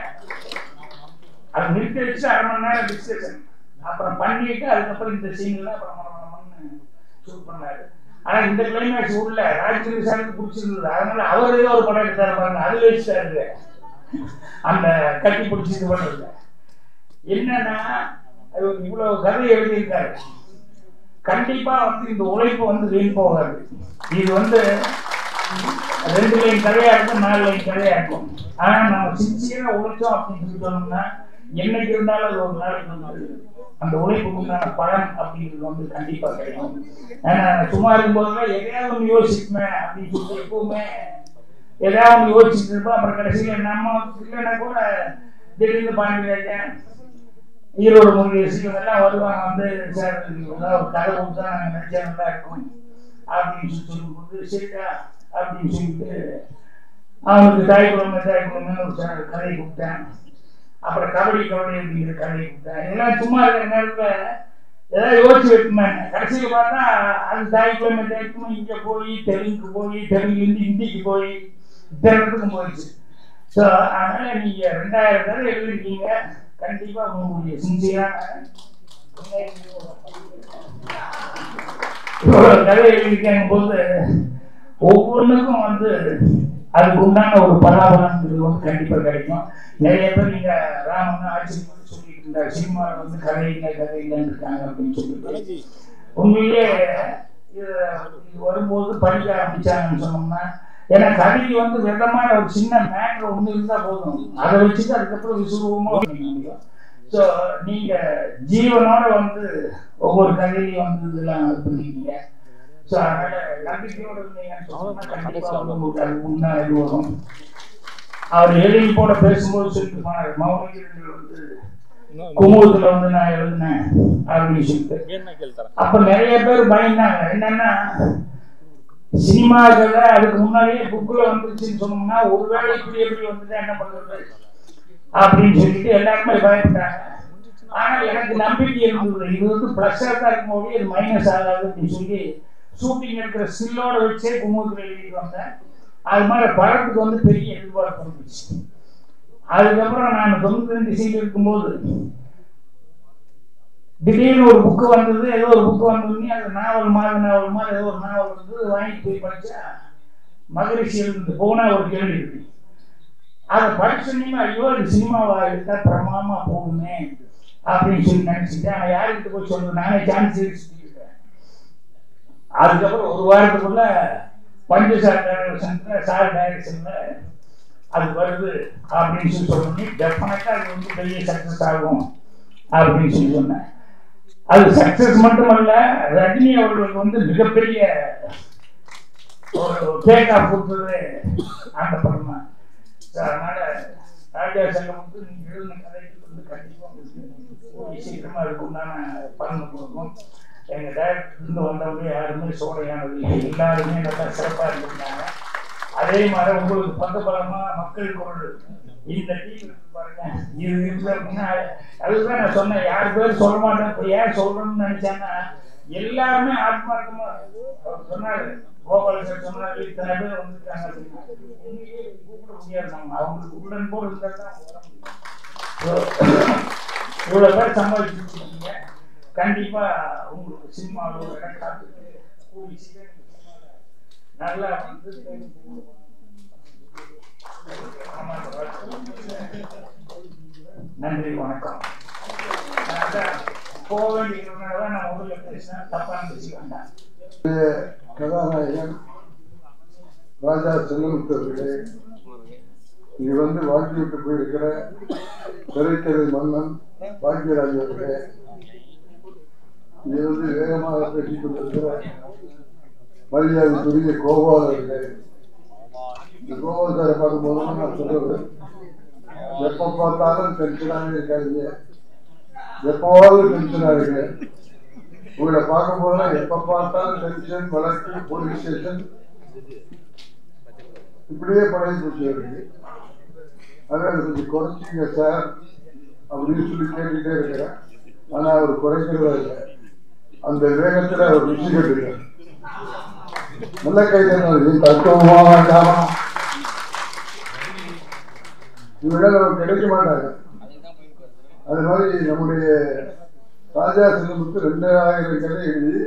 B: அது நிறுத்தி வச்சு 1/2 மணி நேரம் டிஸ்கஷன் அப்புறம் பண்ணிட்டு அதுக்கப்புறம் இந்த சீன்ல அப்புறம் ஷூட் பண்ணாரு. ஆனா இந்த கிளைமேக்ஸ் உள்ள ராஜ்கிரி சாருக்கு பிடிச்சிருந்தது, அதனால அவர் ஏதோ ஒரு படம் எடுத்தாரு பாருங்க, அது வச்சுட்டாரு அந்த கட்டி பிடிச்சி பண்றது. என்னன்னா இவ்வளவு கதை எழுதியிருக்காரு, கண்டிப்பா வந்து இந்த உழைப்பு வந்து வீண் போகாது. இது வந்து 2 லைன் கதையா இருக்கும், 4 லைன் கதையா இருக்கும். ஆனா நம்ம சின்சியரா உழைச்சோம் அப்படின்னு சொல்லி சொன்னோம்னா என்னைக்கு இருந்தாலும் அது ஒரு நாளைக்கு வந்து அந்த உழைப்புக்கு உண்டான பலன் அப்படிங்கிறது வந்து கண்டிப்பா கிடைக்கும். ஏன்னா சும்மா இருக்கும்போதுலாம் எதையாவது ஒன்று யோசிப்பேன் அப்படின்னு சொல்லிட்டு எப்பவுமே ஏதாவது ஒன்று யோசிச்சுட்டு இருப்போம். அப்புறம் கடைசியில் நம்ம இல்லைன்னா கூட திடீர்னு பாண்டியராஜன் ஈரோடு முருகேசி இவங்கெல்லாம் வருவாங்க வந்து சார் ஒரு கதை கொடுத்தா நாங்கள் நினைச்சா நல்லா இருக்கும் அப்படின்னு சொல்லி சொல்லும்போது சரிடா அப்படின்னு சொல்லிட்டு அவனுக்கு தாய்க்குழந்தைன்னு ஒரு கதையை கொடுத்தேன். அப்புறம் கபடி அப்படிங்கிற கதையை கொடுத்தேன். இதெல்லாம் சும்மா இருக்கிற நேரத்தில் ஏதாவது யோசிச்சு வைக்குமே. கடைசியில் பார்த்தா அது தாய்க்குழந்தை இங்கே போய் தெலுங்குக்கு போய் தெலுங்குலேருந்து ஹிந்திக்கு போய் இத்தனைக்கும் போயிடுச்சு. ஸோ அதனால் நீங்கள் 2000 கதை எழுதிருக்கீங்க, கண்டிப்பாக உங்களுடைய சின்சியரான கதை எழுதிருக்காங்க போது ஒவ்வொன்றுக்கும் வந்து அதுக்கு உண்டான ஒரு பலாபலன்றது வந்து கண்டிப்பாக கிடைக்கும். நிறைய பேர் நீங்க ராமன் ஆட்சி சொல்லிட்டு இருந்தார், சினிமாவில் வந்து கதை இல்லைன்னு இருக்காங்க அப்படின்னு சொல்லிட்டு. உண்மையிலே இது வரும்போது படிக்க ஆரம்பிச்சாங்கன்னு சொன்னோம்னா, ஏன்னா கதைக்கு வந்து விதமான ஒரு சின்ன மேட்டர் ஒன்று இருந்தால் போதும், அதை வச்சுட்டு அதுக்கப்புறம் விசுவமாக முடியும். ஸோ நீங்க ஜீவனோட வந்து ஒவ்வொரு கதையிலையும் வந்து இதெல்லாம் இது பண்ணிருக்கீங்க. ஸோ அதனால நம்பிக்கையோட இருந்தீங்கன்னு சொன்னா கண்டிப்பாக வந்து உங்களுக்கு அது முன்னாடி இது வரும். அவர் எழுதி போட பேசும்போது சொல்லிட்டு போனார், மௌனகிரங்கள் வந்து குமுகத்துல வந்து நான் எழுதினேன் அப்படின்னு சொல்லிட்டு. அப்ப நிறைய பேர் பயந்தாங்க, என்னன்னா சினிமா கதை அதுக்கு முன்னாடியே புக்குல வந்துருச்சுன்னு சொன்னோம்னா ஒருவேளை இப்படி எப்படி வந்துட்டு என்ன பண்றது அப்படின்னு சொல்லிட்டு எல்லாருமே பயப்பட்டாங்க. ஆனா எனக்கு நம்பிக்கை இருந்தது, இது வந்து பிளஸ்ஸா தான் இருக்கும்போது இது மைனஸ் ஆகாது அப்படின்னு சொல்லி ஷூட்டிங் இருக்கிற ஸ்டில்லோட வச்சே குமுகத்தில் எழுதிட்டு வந்தேன். அது மாதிரி படத்துக்கு வந்து பெரிய எதிர்பார்ப்பு இருந்துச்சு. அதுக்கப்புறம் நான் 92 சீட் இருக்கும்போது திடீர்னு ஒரு புக்கு வந்தது, ஏதோ ஒரு புக்கு வந்ததுன்னு அது நாவல் மாதிரி ஏதோ ஒரு நாவல் வந்து வாங்கிட்டு போய் படிச்சா மகரிஷி எழுந்து போனா ஒரு கேள்வி இருக்கு. அதை படிச்சோன்னா ஐயோ இது சினிமாவா எடுத்தா பிரமாமா போகுமே அப்படின்னு சொல்லி நினைச்சிட்டேன். ஆனால் யாருக்கிட்ட போய் சொல்றது, நானே சான்ஸ் எடுத்துட்டேன். அதுக்கப்புறம் ஒரு வாரத்துக்குள்ள பஞ்சசார் டைரக்ஷன்ல அது வருது அப்படின்னு சொல்லி சொல்லணும். டெஃபினட்டா அது வந்து பெரிய சக்சஸ் ஆகும் அப்படின்னு சொல்லி சொன்னேன். அது சக்சஸ் மட்டுமல்ல, ரஜினி அவர்களுக்கு வந்து மிகப்பெரிய ஒரு டேக் ஆஃப் கொடுத்தது அந்த படம் தான். அதனால ராஜா செல்லம் வந்து நீங்க எழுதின கதைக்கு வந்து கண்டிப்பாக சீக்கிரமா இருக்கும்னா பலன் கொடுக்கும். எங்க டைரக்டர் வந்தவங்க யாருமே சோடையானது இல்லை, எல்லாருமே நல்லா சிறப்பா இருந்திருந்தாங்க. அதே மாதிரி உங்களுக்கு பக்கபலமா மக்கள் குரல் இந்த டீம் பாருங்க, இது இருக்கு அப்படின்னா அதுதான் நான் சொன்னேன். யார் பேர் சொல்ல மாட்டேன், இப்போ ஏன் சொல்றேன்னு நினைச்சேன்னா எல்லாருமே ஆத்மார்த்தமா அவர் சொன்னாரு. கோபால் சார் சொன்னாரு இத்தனை பேர் வந்துட்டாங்க அப்படின்னா கூப்பிட முடியாது. நம்ம அவங்களுக்கு உடன் போல் இருந்தால் தான் இவ்வளோ பேர் சம்பாதிச்சுருக்கீங்க. கண்டிப்பா உங்களுக்கு சினிமாவில் ஒரு இடம் காத்துட்டு கூடி நல்லா வந்து நன்றி வணக்கம். போக வேண்டியதுனால நான் முதல்ல பேசினேன், தப்பான பேசி வேண்டாம்.
C: கதாநாயகன் ராஜா செல்லமுத்து அவர்களே, இங்கு வந்து வாழ்க்கை விட்டு போயிருக்கிற திரைக்கதை மன்னன் பாக்யராஜ் அவர்களே, இங்கே வந்து வேகமாக பேசிக் கொண்டிருக்கிற மரியாதைக்குரிய கோபால் அவர்களே, இந்த கோபால் சாரை பார்க்கும்போது நான் சொல்றது, எப்போ பார்த்தாலும் டென்ஷனாக இருக்காதீங்க, எப்போவாவது டென்ஷனாக இருக்கு. உங்களை பார்க்கும் போதுதான் எப்ப பார்த்தாலும் டென்ஷன், வழக்கு, போலீஸ் ஸ்டேஷன் இப்படியே பழைய போச்சு இருக்கு. அதனால கொஞ்சம் குறைச்சிங்க சார் அப்படின்னு சொல்லி கேட்டுக்கிட்டே இருக்கிறேன். ஆனா அவர் குறைக்கிறதா இல்லை, அந்த வேகத்துல அவர் ருசி கட்டுகிறார். நல்ல கைது தத்துவமா வேண்டாமா, இவங்க நமக்கு கிடைக்க மாட்டாங்க. அது மாதிரி நம்முடைய ராஜா செல்லமுத்து 2000 கதை எழுதி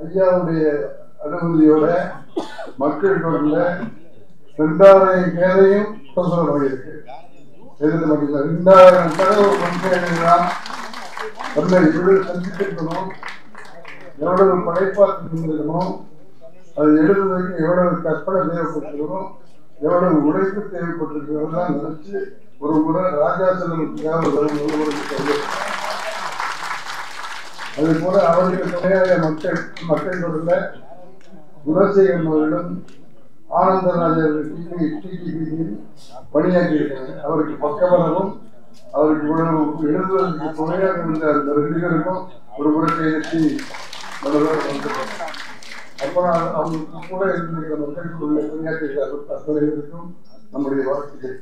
C: ஐயாவுடைய அனுமதியோட மக்கள் தொடர்ல 2000 கதையும் பிரசுரமாக இருக்கு. எழுத மாட்டீங்களா? 2000 கதை ஒரு மனுஷன் எழுதலாம். இவ்வளவு சந்தித்திருக்கணும், எவ்வளவு படைப்பாற்றல் இருந்திருக்கணும், அது எழுதுவதற்கு எவ்வளவு கற்பனை தேவைப்பட்டிருக்கணும், எவ்வளவு உழைப்பு தேவைப்பட்டிருக்கிறதெல்லாம் நினைச்சு ஒரு முறை ராஜா செல்லமுத்துக்காக ஒரு அதே போல அவருக்கு துணையாக மக்கள் தொடர்ல குணசேகரன் அவர்களும் ஆனந்தராஜர் டிடிபியில் பணியாற்றி இருக்கிறார். அவருக்கு பக்கபலமும் அவருக்கு எழுதுவதற்கு துணையாக இருந்த அந்த 2 பேருக்கும் ஒரு முறை கையெழுத்தி அப்புறம் அவங்களுக்கு கூட இருந்திருக்கிற மக்களுக்குள்ள பணியாற்றியிருக்கார்கள். அத்தனைக்கும் நம்முடைய வாழ்க்கைகள்.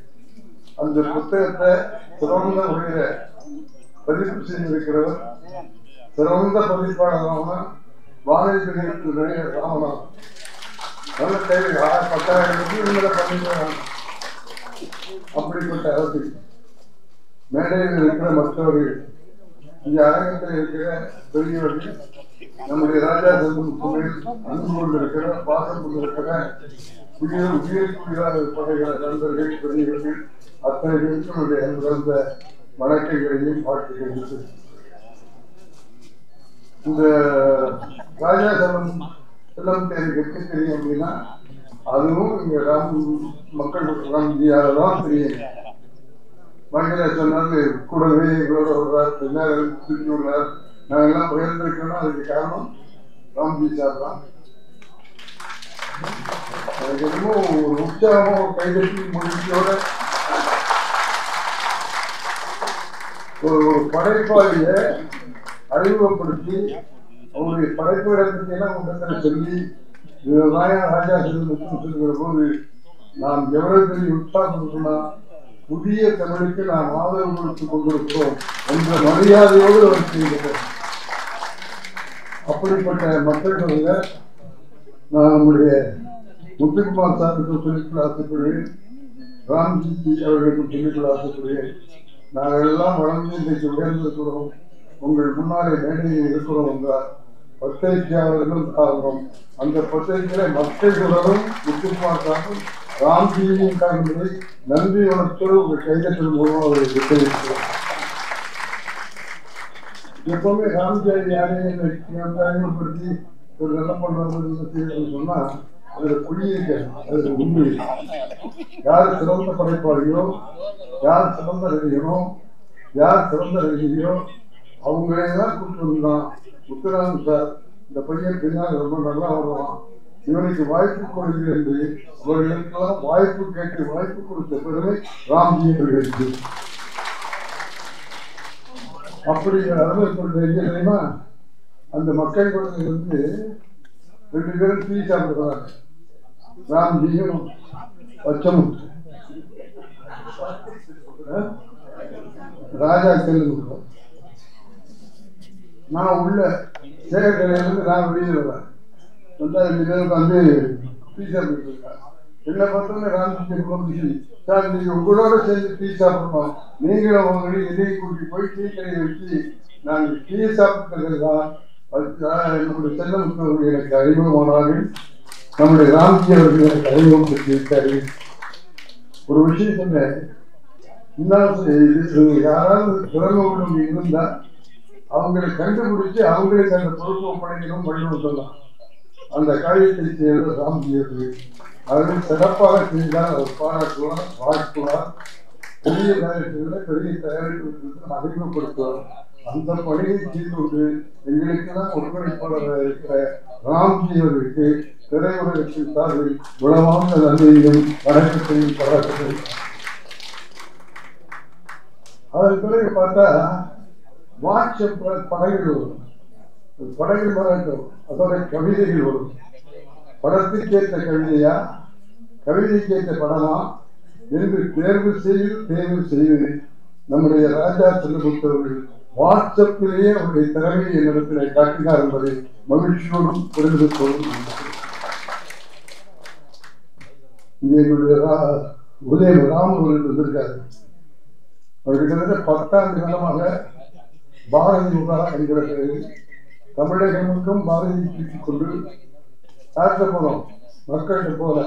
C: அந்த புத்தகத்தை சிறந்த முறையில பதிப்பு செய்திருக்கிறவர் சிறந்த பதிப்பாளரான வானதி ராமநாதன். நல்ல தேவை 10,000 பண்ணிக்கிறாங்க. அப்படிப்பட்ட அரசு மேடையில் இருக்கிற மற்றவர்கள், இந்த அரங்கத்தில் இருக்கிற பெரியவர்கள், நம்முடைய ராஜா செல்லமுத்துவில் அன்பு கொண்டிருக்கிற பாசம் கொண்டிருக்கிற உயிர்க்குயிராக படைகிற நண்பர்கள், பெரியவர்கள் அத்தனை பேருக்கும் நம்முடைய அன்பு வணக்கங்களையும் வாழ்த்துக்கள். இந்த ராஜா செல்லமுத்து எனக்கு எப்படி தெரியும் அப்படின்னா, அதுவும் இங்க மக்கள் ராம்ஜியாலதான் தெரியும். மகிழ சொன்னாரு கூடவே எங்களோட வருவார், திருச்சி விடுறார். நாங்கள் எல்லாம் உயர்ந்திருக்கோம்னா அதுக்கு காரணம் ராம்ஜி சார் தான். அதுக்கு என்னமோ ஒரு உற்சாகமோ கைதட்டி முடிச்சோட ஒரு படைப்பாளிய அறிமுகப்படுத்தி அவருடைய படைப்பு இடத்துக்கெல்லாம் உடனே சொல்லி இதுதான் ராஜா செல்லமுத்து சொல்கிற போது நாம் எவ்வளவு பெரிய உற்சாகம்னா, புதிய தமிழுக்கு நாம் ஆதரவு கொடுத்துக் கொண்டிருக்கிறோம் என்ற மரியாதையோடு அவர் செய்கிறார். அப்படிப்பட்ட மக்கள் நான் நம்முடைய முத்துக்குமார் சாருக்கு சொல்லிக்கொள்ள ஆசைப்படுவேன், ராம்ஜி அவர்களுக்கும் சொல்லிக்கொள்ள ஆசைப்படுவேன். நாங்கள் எல்லாம் வளர்ந்து இன்றைக்கு உயர்ந்திருக்கிறோம், உங்கள் முன்னாலே மேடையில் இருக்கிறோம் என்றார். பத்திரிகையாளர்களும் காரணம், அந்த பத்திரிகையில மக்களுடன் முத்துக்குமார் சாரும் ராம்ஜியின் காரணங்களை நன்றி வளர்த்தோடு உங்கள் கைதட்டல் மூலம் அவரை தெரிவிக்கிறோம். எப்பவுமே ராம்ஜி யாரையும் அறிமுகப்படுத்தி ஒரு நல்ல பண்றது சொன்னா அதுல குடியிருக்க அதுல உண்மை. யார் சிறந்த படைப்பாளியோ, யார் சிறந்த ரசிகனோ, யார் சிறந்த ரசிகையோ அவங்களே தான் கூப்பிட்டு வந்தான். முத்துராமன் சார் இந்த பையன் பின்னால் ரொம்ப நல்லா வருவான், இவனுக்கு வாய்ப்பு கொடுங்கள் என்று அவர்களுக்கெல்லாம் வாய்ப்பு கேட்டு வாய்ப்பு கொடுத்த பெருமை ராம்ஜி அவர்களுக்கு. அப்படி அருமைப்படுத்த தெரியுமா, அந்த மக்கள் குழந்தையிலிருந்து 2 பேரும் டீ சாப்பிடுறாங்க. ராம்ஜியும் பச்சமுத்து, ராஜா செல்லமுத்து. நான் உள்ள சேகரிலிருந்து நான் வெளியில் வரேன். வந்து டீ சாப்பிட்டு இருக்காங்க. என்னை பார்த்தோன்னே ராமஜி சார் நீங்கள் உங்களோட சேர்ந்து டீ சாப்பிடணும், நீங்களும் உங்களை இதையும் கூட்டி போய் டீ கடையை வச்சு நாங்கள் டீ சாப்பிட்டது தான். நம்முடைய செல்லமுத்து எனக்கு அறிமுகமானார்கள், நம்முடைய ராம்ஜி அவர்கள் எனக்கு அறிமுகம் பெற்றிருக்காரு. ஒரு விஷயம் சொன்னேன், யாராவது திறமை உள்ளவங்க இருந்தால் அவங்களை கண்டுபிடிச்சு அவங்களுக்கு அந்த பொறுப்பு ஒப்படைக்கணும் பண்ணணும் சொல்லலாம். அந்த காரியத்தை செய்த ராம்ஜி அவர்கள் அவர்கள் சிறப்பாக செய்தால் அவர் பாராட்டுவார், வாழ்த்துவார். பெரிய தயாரிப்புகளை பெரிய தயாரிப்பு அறிமுகப்படுத்துவார். அந்த பணியை செய்து எங்களுக்கெல்லாம் ஒருங்கிணைப்பாளராக இருக்கிற ராம்ஜி அவர்களுக்கு திரையுலகத்தின் சார்பில் குணமான நன்மையையும் வணக்கத்தையும் பாராட்டுகிறேன். அதன் பிறகு பார்த்தா வாட்ஸ்அப்ல படங்கள் வரும், படங்கள் வராட்டும், அதோட கவிதைகள் வரும். படத்துக்கேற்ற கவிதையா கவிதைக்கேற்ற படமா என்று தேர்வு செய்து நம்முடைய ராஜா செல்லமுத்தவர்கள் வாட்ஸ்அப்பிலேயே அவருடைய திறமையை என்னிடத்தில் காட்டினார் என்பதை மகிழ்ச்சியோடும் பெருமிதத்தோடும் இங்கே எங்களுடைய உதயம் ராம் அவர்கள் வந்திருக்காரு. அவர் கிட்டத்தட்ட 10 ஆண்டு காலமாக பாரதி முகா என்கிற தமிழகமுக்கும் பாரதியை தூக்கிக் கொண்டு ஆற்ற போனோம். மக்கள்கிட்ட போல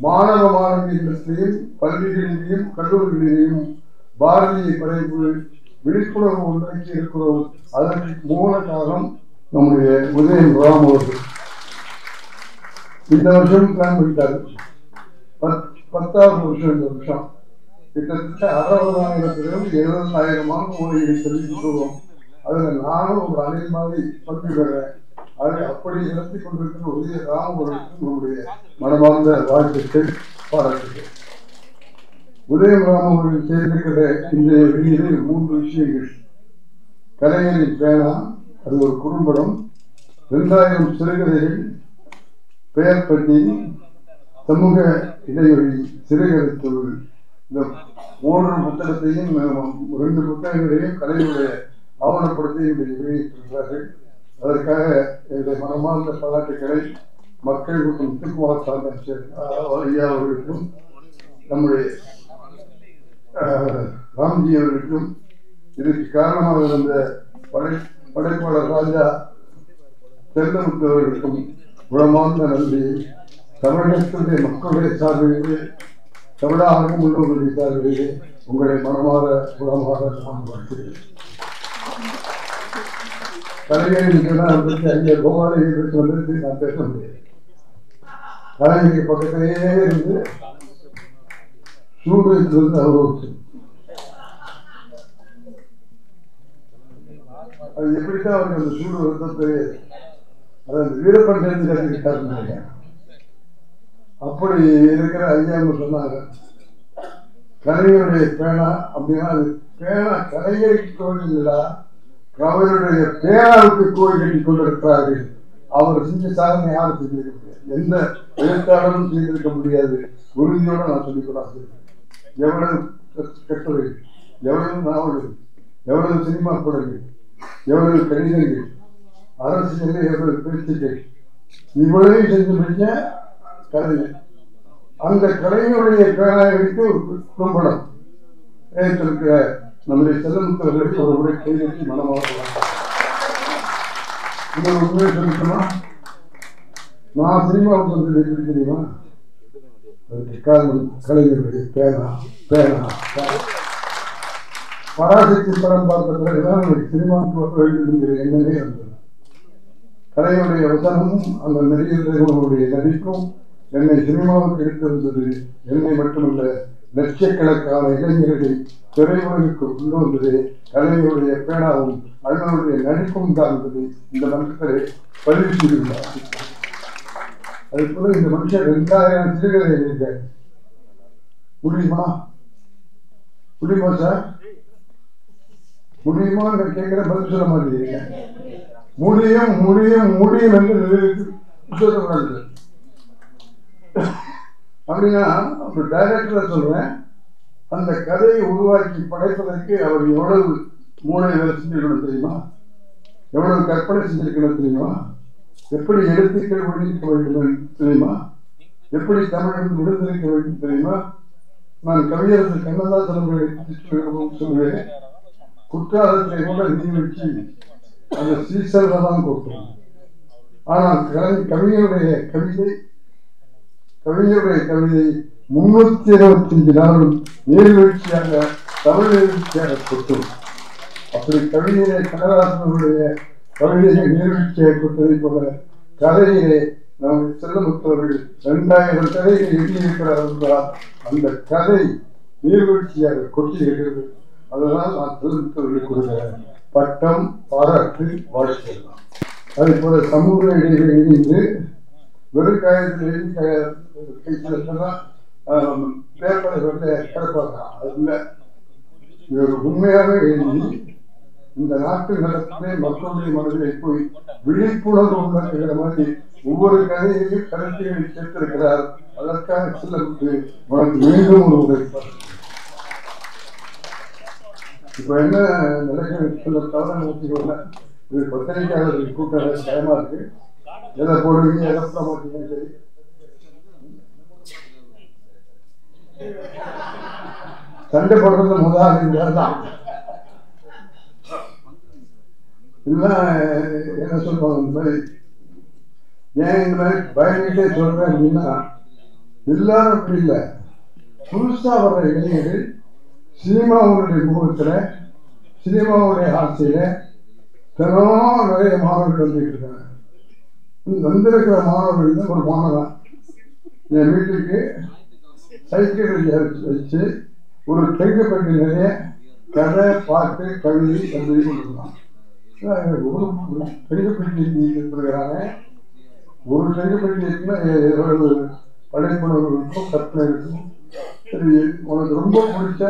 C: மாணவ மாணவியிடத்திலையும் பள்ளிகளிலேயும் கல்லூரிகளிலேயும் பாரதியை படைப்பு விழிப்புணர்வு உண்டாக்கி இருக்கிறோம். அதற்கு மூல காரணம் நம்முடைய உதயம் ராம் அவர்கள். இந்த வருஷம் பிளான் பண்ணிட்டாரு, 10வது வருஷம். இந்த வருஷம் கிட்டத்தட்ட 60,000 70,000 ஊழியர்களை தெரிவித்து சொல்லுவோம். அதில் நானும் ஒரு அணில் மாதிரி பங்கு பெறேன். அதை அப்படி நடத்தி கொண்டிருக்கிற உதய ராமவர்களுக்கு நம்முடைய மனமார்ந்த வாழ்த்துக்களை பாராட்டுகிறேன். உதயம் ராமவர்கள் செய்திருக்கிற இந்த வெளியிலே 3 விஷயங்கள்: கலைஞரின் பேனா, அது ஒரு குறும்படம், 2000 சிறுகதைகள், பெயர் பட்டி, சமூக இடைவெளி, சிறுகதை தொழில். இந்த 3 புத்தகத்தையும் 2 புத்தகங்களையும் கலைஞருடைய ஆவணப்படுத்தி வெளியிட்டிருக்கிறார்கள். அதற்காக என்னுடைய மனமார்ந்த பாராட்டுக்களை மக்கள் மற்றும் முத்துக்குமார் சாந்தன் ஐயா அவர்களுக்கும் நம்முடைய ராம்ஜி அவர்களுக்கும் இதற்கு காரணமாக இருந்த படைப்பாளர் ராஜா செல்லமுத்து அவர்களுக்கும் குணமார்ந்த நன்றியை தமிழகத்தினுடைய மக்களுடைய சார்பிலே, தமிழகம் உள்ளவர்களுடைய சார்பிலே உங்களை மனமாற குணமாக நான் வாழ்த்துகிறேன். கலைஞருக்கு அங்கே கோவாலயத்திற்கு வந்து நான் பேச முடியாது. கலைஞருக்கு பக்கத்திலேயே இருந்து சூடு வைத்திருந்து அவருக்கு அது எப்படித்தான் அவருக்கு அந்த சூடு வருத்தம் தெரியாது. அது அந்த வீரப்பன் சேர்ந்து கற்றுக்கிட்டாருன்னு அப்படி இருக்கிற ஐயா சொன்னாங்க, கலைஞருடைய பேனா அப்படின்னா அது பேனா கலைஞருக்கு கோயிலா, அவருடைய பேனாவுக்கு கோயில் கட்டி கொண்டிருக்கிறார்கள். அவர் செஞ்ச சாதனை யாரும் செஞ்சிருக்க முடியாது, எந்த எழுத்தாளரும் செய்திருக்க முடியாது. உறுதியோட நான் சொல்லிக்கூடாது. எவ்வளவு கட்டுரை, எவ்வளவு நாவல்கள், எவ்வளவு சினிமா படங்கள், எவ்வளவு கடிதங்கள், அரசியல் எவ்வளவு பேச்சுக்கள், இவ்வளவு செஞ்சு முடிஞ்ச கலைஞர். அந்த கலைஞருடைய பேனாவை வைத்து ஒரு குறும்படம் ஏற்றிருக்கிற நம்முடைய செல்லமுத்தவர்களுக்கு ஒரு முறை கைதட்டி மனமாகலாம். இன்னொரு உண்மையை சொல்லிக்கணும், நான் சினிமாவுக்கு வந்து எப்படி தெரியுமா? அதுக்கு காரணம் கலைஞருடைய பேனா. பராசக்தி படம் பார்த்த பிறகுதான் எனக்கு சினிமாவுக்கு வர வேண்டும் என்கிற எண்ணமே வந்தது. கலைஞருடைய வசனமும் அந்த நடிகர்களுடைய நடிப்பும் என்னை சினிமாவுக்கு எடுத்து வந்தது. என்னை மட்டுமல்ல, லட்சக்கணக்கான இளைஞர்களை திரையுலகுக்கு கொண்டு வந்தது கலைஞருடைய பேனாவும் அண்ணனுடைய நடிப்பும் தான் என்பதை இந்த மன்றத்தை பதிவு செய்துள்ளார். அது போல இந்த மனுஷன் 2000 சிறுகதை எழுதியிருக்க முடியுமா சார்? முடியுமா கேட்கிற பதில் சொல்ல மாட்டேங்கிறீங்க. முடியும் முடியும் முடியும் என்று சொல்லக்கூடாது. அப்படின்னா ஒரு டைரக்டரை சொல்றேன், அந்த கதையை உருவாக்கி படைப்பதற்கு அவர் எவ்வளவு மூளை வேலை செஞ்சிருக்கணும் தெரியுமா? எவ்வளவு கற்பனை செஞ்சிருக்கணும் தெரியுமா? எப்படி எழுத்துக்கள் வெளியிட வேண்டும் தெரியுமா? எப்படி தமிழ் விடுதலைக்க வேண்டும் தெரியுமா? நான் கவியரசு கண்ணதாசன் சொல்லுவேன், குற்றாலத்தை கூட நீர்வீழ்ச்சி அந்த சீசன்ல தான் கொடுத்தோம். ஆனால் கவிஞருடைய கவிதை 325 நாளும் நீர்வீழ்ச்சியாக தமிழ் நீர்வீழ்ச்சியாக கொடுத்தோம். அப்படி கவிதையை கண்ணதாசனுடைய கவிதையை நீர்வீழ்ச்சியை கொடுத்ததை போல கதையிலே நமது செல்லமுத்தவர்கள் 2000 கதையை எழுதியிருக்கிறார் என்றால் அந்த கதை நீர்வீழ்ச்சியாக கொட்டியிருக்கிறது. அதனால் நான் செல்லமுத்தவர்களுக்கு கொடுக்கிற பட்டம், பாராட்டு, வாழ்க்கை. அதே போல சமூக இடைவெளி இணைந்து வெறும் காயத்தில் எழுதி கைச்சலாம் பேப்பரை வந்து கிடப்பாங்க. அது இல்லை, இவர் உண்மையாக எழுதி இந்த நாட்டு நடத்திலே மக்களுடைய மனதிலே போய் விழிப்புணர்வு உண்டாக்குகிற மாதிரி ஒவ்வொரு கதையையும் கருத்துகளை சேர்த்திருக்கிறார். அதற்காக செல்லப்பட்டு உனக்கு மீண்டும் ஒரு உழைப்பார். இப்ப என்ன நடக்கிறது சொல்ல தவற நிறுத்திக்கொள்ள, இது பத்திரிகையாளர்கள் கூட்டம் பயமா இருக்கு. எதை போடுவீங்க, எதை போட மாட்டீங்கன்னு சரி. சண்டை போடுறது முதலாளி தான். இதெல்லாம் என்ன சொல்லுவாங்க, இந்த மாதிரி ஏன் இந்த மாதிரி பயந்துட்டே சொல்றேன் அப்படின்னா, எல்லாரும் அப்படி இல்லை. புதுசா வர்ற இளைஞர்கள் சினிமாவுடைய முகத்துல, சினிமாவுடைய ஆசையில தினமும் நிறைய மாணவர்கள் வந்துட்டு இருக்காங்க. வந்திருக்கிற மாணவர்கள் ஒரு மாணவன் என் வீட்டுக்கு சைக்கிள் வச்சு ஒரு தெங்குப்பட்டி நிறைய கதை, பாட்டு, கவிதை எழுதி கொண்டிருந்தான். தெங்குப்பட்டி இருக்கிறாங்க. ஒரு தெங்குப்பட்டி இருக்குன்னா எவ்வளவு படைப்புணர்வு இருக்கும், கற்பனை இருக்கும். சரி, உனக்கு ரொம்ப பிடிச்ச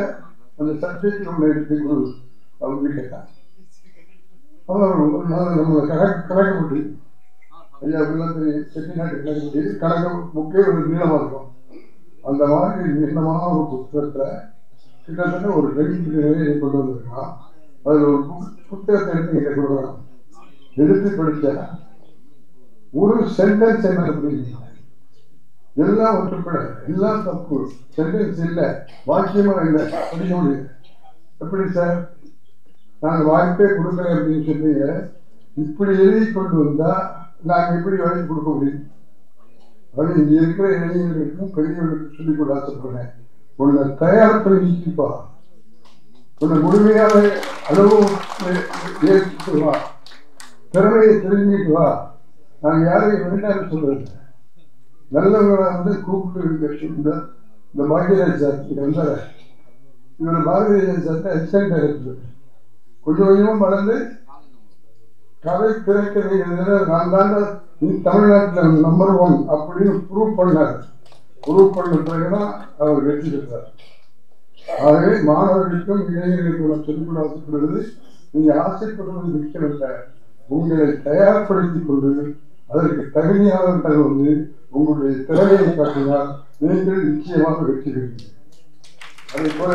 C: அந்த சப்ஜெக்ட் ஒன்று எடுத்து கொடு அவங்க கேட்டான். நம்ம கணக்கப்பட்டு ஐயா அப்படிலாம் தெரியும், செட்டிநாட்டு கணக்கப்பட்டு கணக்கு புக்கே ஒரு நீளமாக இருக்கும். அந்த மாதிரி நீளமான ஒரு புத்தகத்தில் கிட்டத்தட்ட ஒரு 2 நிறைய கொண்டு வந்திருக்கான். அதில் ஒரு புத்தகத்தை எடுத்து இங்கே கொடுக்குறான். எடுத்து படித்த ஒரு சென்டென்ஸ் என்ன புரியுது, எல்லாம் ஒற்றுப்பட, எல்லாம் தப்பு, சென்டென்ஸ் இல்லை, வாக்கியமா இல்லை, படிக்க முடியாது. எப்படி சார் நாங்கள் வாய்ப்பே கொடுக்குறேன் அப்படின்னு சொன்னீங்க, இப்படி எழுதி கொண்டு வந்தா நாங்கள் எப்படி வாங்கி கொடுக்க முடியும்? அது இங்க இருக்கிற இளைஞர்களுக்கும் பெரியவர்களுக்கும் சொல்லிக் கொள்ள ஆசைப்படுறேன். உன்னை தயார் பண்ணி நீக்கிப்பா, உன்னை முழுமையாக அனுபவம் ஏற்றுட்டு வா, திறமையை தெரிஞ்சுட்டு வா. நாங்கள் யாரையும் வேண்டாம்னு சொல்றது, நல்லவங்களை வந்து கூப்பிட்டு இந்த பாக்யராஜ் சார் இங்க வந்தார். இவர் பாக்யராஜ் சார் அசிஸ்டன்ட் டைரக்டர். கொஞ்சம் கொஞ்சமாக வளர்ந்து கதை திரைக்கதை நான் தான் தமிழ்நாட்டில் நம்பர் 1 அப்படின்னு ப்ரூவ் பண்ணார். ப்ரூவ் பண்ண பிறகுதான் அவர் வெற்றி பெற்றார். ஆகவே மாணவர்களுக்கும் இளைஞர்களுக்கும் சொல்லிக்கொள்ள ஆசைப்படுவது, நீங்கள் ஆசைப்படுவது முக்கியமல்ல, உங்களை தயார்படுத்திக் கொண்டு அதற்கு தகுதியானவர்கள் வந்து உங்களுடைய திறமையை காட்டினால் நீங்கள் நிச்சயமாக வெற்றி பெறுவீர்கள். அதே போல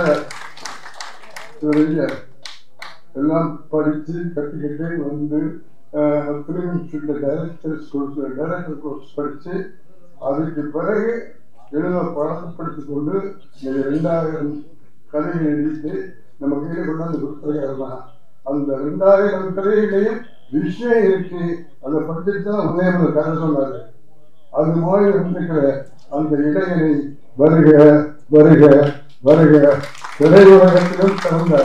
C: எல்லாம் படித்து கற்றுக்கிட்டு வந்து ஃபிலிம் இன்ஸ்டியூட்டில் டைரக்டர் கோர்ஸ் படித்து அதுக்கு பிறகு பழக்கப்படுத்திக் கொண்டு 2000 கதையை எழுதிட்டு நம்ம கையில் கொண்டாந்து கொடுத்துருக்காருன்னா அந்த 2000 கதைகளையும் விஷயம் இருக்கு. அதை படிச்சுட்டு தான் உதயமர் கதை சொன்னாரு. அது மாதிரி இருக்கிற அந்த இளைஞனை வருக வருக வருக, திரையுலகத்திலும் சிறந்த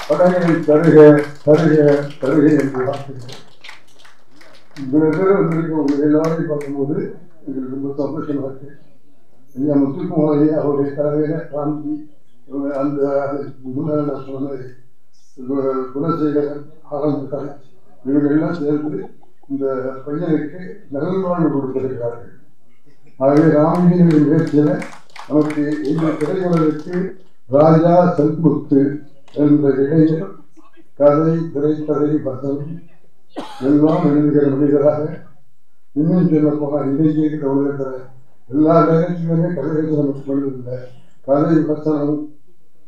C: படங்களை தருக தருக தருக என்று வாழ்த்துகிறேன். இவ்வளவு பேர் வந்திருக்க உங்க எல்லாரையும் பார்க்கும்போது எங்களுக்கு ரொம்ப சந்தோஷமா இருக்கு. ஐயா முத்துக்குமாரி அவருடைய தலைமையில காந்தி, அந்த முன்னாள் நான் சொன்னது குணசேகரன், ஆனந்த், இவர்களெல்லாம் சேர்ந்து இந்த பையனுக்கு நல்வாழ்வு கொடுத்திருக்கிறார்கள். ஆகவே ராமலிங்கரின் முயற்சியில நமக்கு இந்த திரையுலகிற்கு ராஜா செல்முத்து என்ற இளைஞர் கதை, திரைக்கதை, வசனம் எல்லாம் எழுதுகிற மனிதராக, இன்னும் சொல்ல போனால் இன்றைக்கு இருக்கிற உலகத்தில் எல்லா டைரக்டருமே கதைகளை நமக்கு சொல்வதில்லை. கதை, வசனம்,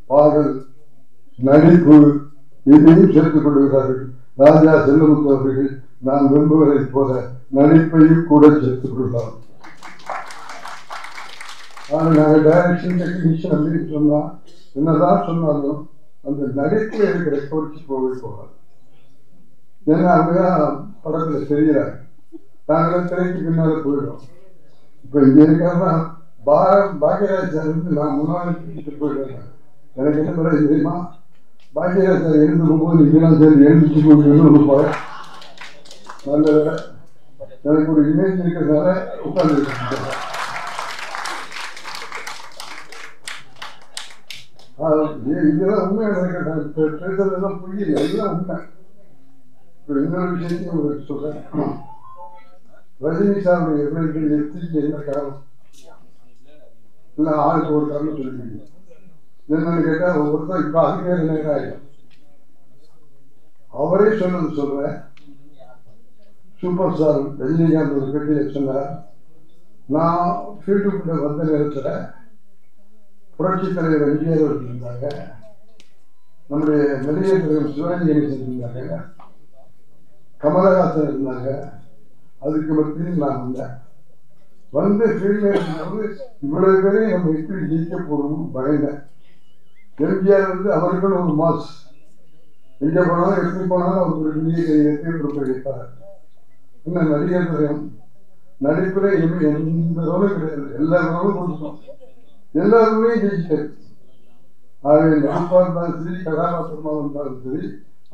C: பாடல், நடிப்பு இதையும் சேர்த்துக் கொள்கிறார்கள். ராஜா செல்லமுத்து அவர்கள் நான் விரும்புவதை போல நடிப்பையும் கூட சேர்த்துக் கொள்ளலாம். ஆனால் நாங்கள் டைரக்ஷன் டெக்னீஷியன் அப்படின்னு சொன்னால் என்னதான் சொன்னாலும் அந்த நடிப்பில் இருக்கிற கோர்ச்சி போகாது. ஏன்னா அவங்கதான் படத்தில் தெரிகிறாங்க. நாங்களும் திரைக்கு பின்னால போயிடும். இப்போ இங்கே இருக்கிறதா பாக்யராஜ் சார் வந்து நான் முன்னாடி போயிடுவேன். எனக்கு என்ன பிறகு தெரியுமா, பாக்யராஜ் சார் எழுந்து போகும்போது நீங்களாம் சரி எழுந்துச்சு போயிட்டு போய் நல்ல வேலை எனக்கு ஒரு இமேஜ் இருக்கிறதுனால உட்கார்ந்து இதெல்லாம் உண்மை பேசுறதுலாம் புரியல, எல்லாம் உண்மை. இப்போ இன்னொரு விஷயத்தையும் உங்களுக்கு சொல்றேன். ரஜினி சாருடைய எத்திரிக்கு என்ன காரணம் இல்லை, ஆளுக்கு ஒரு காரணம் சொல்லிருக்கீங்க. என்னன்னு கேட்டால் ஒவ்வொருத்தரும் இப்போ அதிக நேரம் ஆகிடும். அவரே சொன்னது சொல்றேன். சூப்பர் ஸ்டார் ரஜினிகாந்த் ஒரு பேட்டியில் சொன்னார், நான் ஃபீல்டுக்குள்ள வந்த நேரத்தில் புரட்சி தலைவர் எம்ஜிஆர் இருந்தாங்க, நம்முடைய நடிகர் தலைவர் சிவாஜி கணேசன் இருந்தாங்க, கமலஹாசன் இருந்தாங்க. அதுக்கு மத்தியில் நான் வந்து ஃபீல்டில் இருக்கும்போது இவ்வளவு பேரையும் நம்ம எப்படி ஜெயிக்க போகணும்னு பயந்தேன். எம்ஜிஆர் வந்து அவர்கள் ஒரு மாஸ், எங்கே போனாலும் எப்படி போனாலும் அவருக்கு ஒரு நீதியை கொடுப்பார். என்ன நடிகர் தலைவன் நடிப்புல எந்த ரோலும் கிடையாது, எல்லா ரோலும் கொடுத்தோம், எல்லா ரோலையும் ஜெயிச்சிட்டாரு. ஆகவே நடிப்பாக இருந்தாலும் சரி, கதாபாத்திரமாக இருந்தாலும் சரி,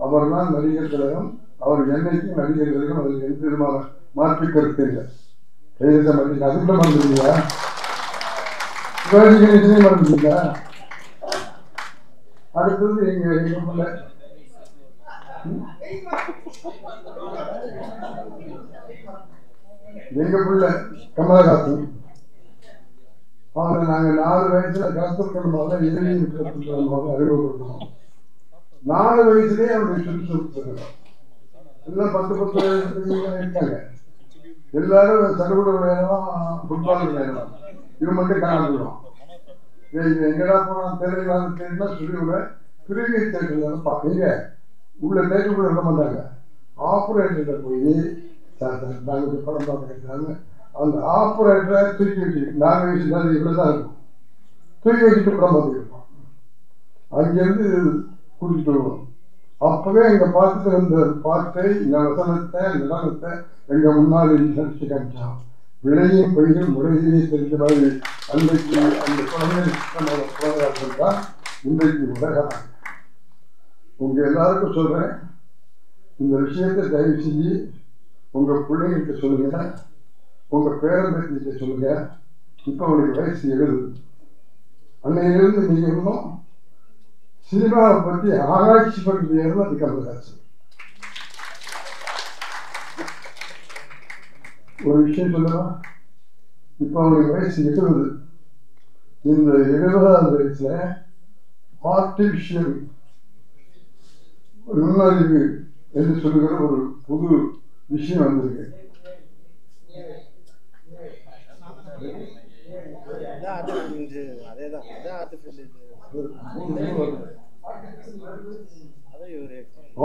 C: அவர் தான் நடிகர் தலைவன். அவர் என்னைக்கும் நடிகர் தலைவன், அதில் எந்த விதமான மாற்று கருத்து இல்லை. கையெழுத்த மாட்டீங்க, அதுக்குள்ள மறந்துருக்கீங்களா? சிவாஜி கணேசனே மறந்துருக்கீங்களா? அடுத்தது எங்க பிள்ளை கமலஹாசன். அவரை நாங்கள் 4 வயசுல கலத்துக்கணுமாக அறிமுகப்படுத்தணும். 4 வயசுலேயே அவருடைய சுறுசுறுப்பு எல்லாம் 10 இருக்காங்க. எல்லாரும் சடுகுட விளையாடலாம், ஃபுட்பால் விளையாடலாம். இது மட்டும் காணப்படும். எங்கடா போனாலும் தெரியலாம் தெரியுமா சொல்லிவிடுவேன். பிரிவியை தேட்டர் பார்ப்பீங்க, உள்ள தேட்டருக்குள்ள இருக்க மாட்டாங்க. ஆப்ரேட்டர்கிட்ட போய் நாங்கள் படம் பார்க்குறாங்க, அந்த ஆப்ரேட்டரை தூக்கி வச்சு 4 வயசு தான் இவ்வளோதான் இருக்கும், தூக்கி வச்சுட்டு படம் பார்த்துக்கிட்டோம். அங்கேருந்து கூட்டிகிட்டு வருவோம். அப்பவே எங்க பார்த்துட்டு வந்த பாட்டை, வசனத்தை, நிலத்தை எங்க முன்னாடி நடிச்சு காமிச்சான். விளையும் பயிரும் முறையிலே தெரிஞ்ச மாதிரி அன்றைக்கு அந்த குழந்தைகள் தான் இன்றைக்கு உலகம். உங்க எல்லாருக்கும் சொல்றேன், இந்த விஷயத்தை தயவு செஞ்சு உங்க பிள்ளைகிட்ட சொல்லுங்க, உங்க பேரம்பேத்திட்ட சொல்லுங்க. இப்ப அவனுக்கு வயசு 70. அன்னையிலிருந்து நீங்க இன்னும் சினிமாவை பற்றி ஆராய்ச்சி பண்ணுறது அது கமலஹாசன். ஒரு விஷயம் சொல்லலாம், இப்ப அவனுக்கு வயசு 70. இந்த 70ஆவது வயசுல ஆர்டிபிஷியல் நுண்ணறிவு என்று சொல்லுகிற ஒரு புது விஷயம் வந்திருக்கு.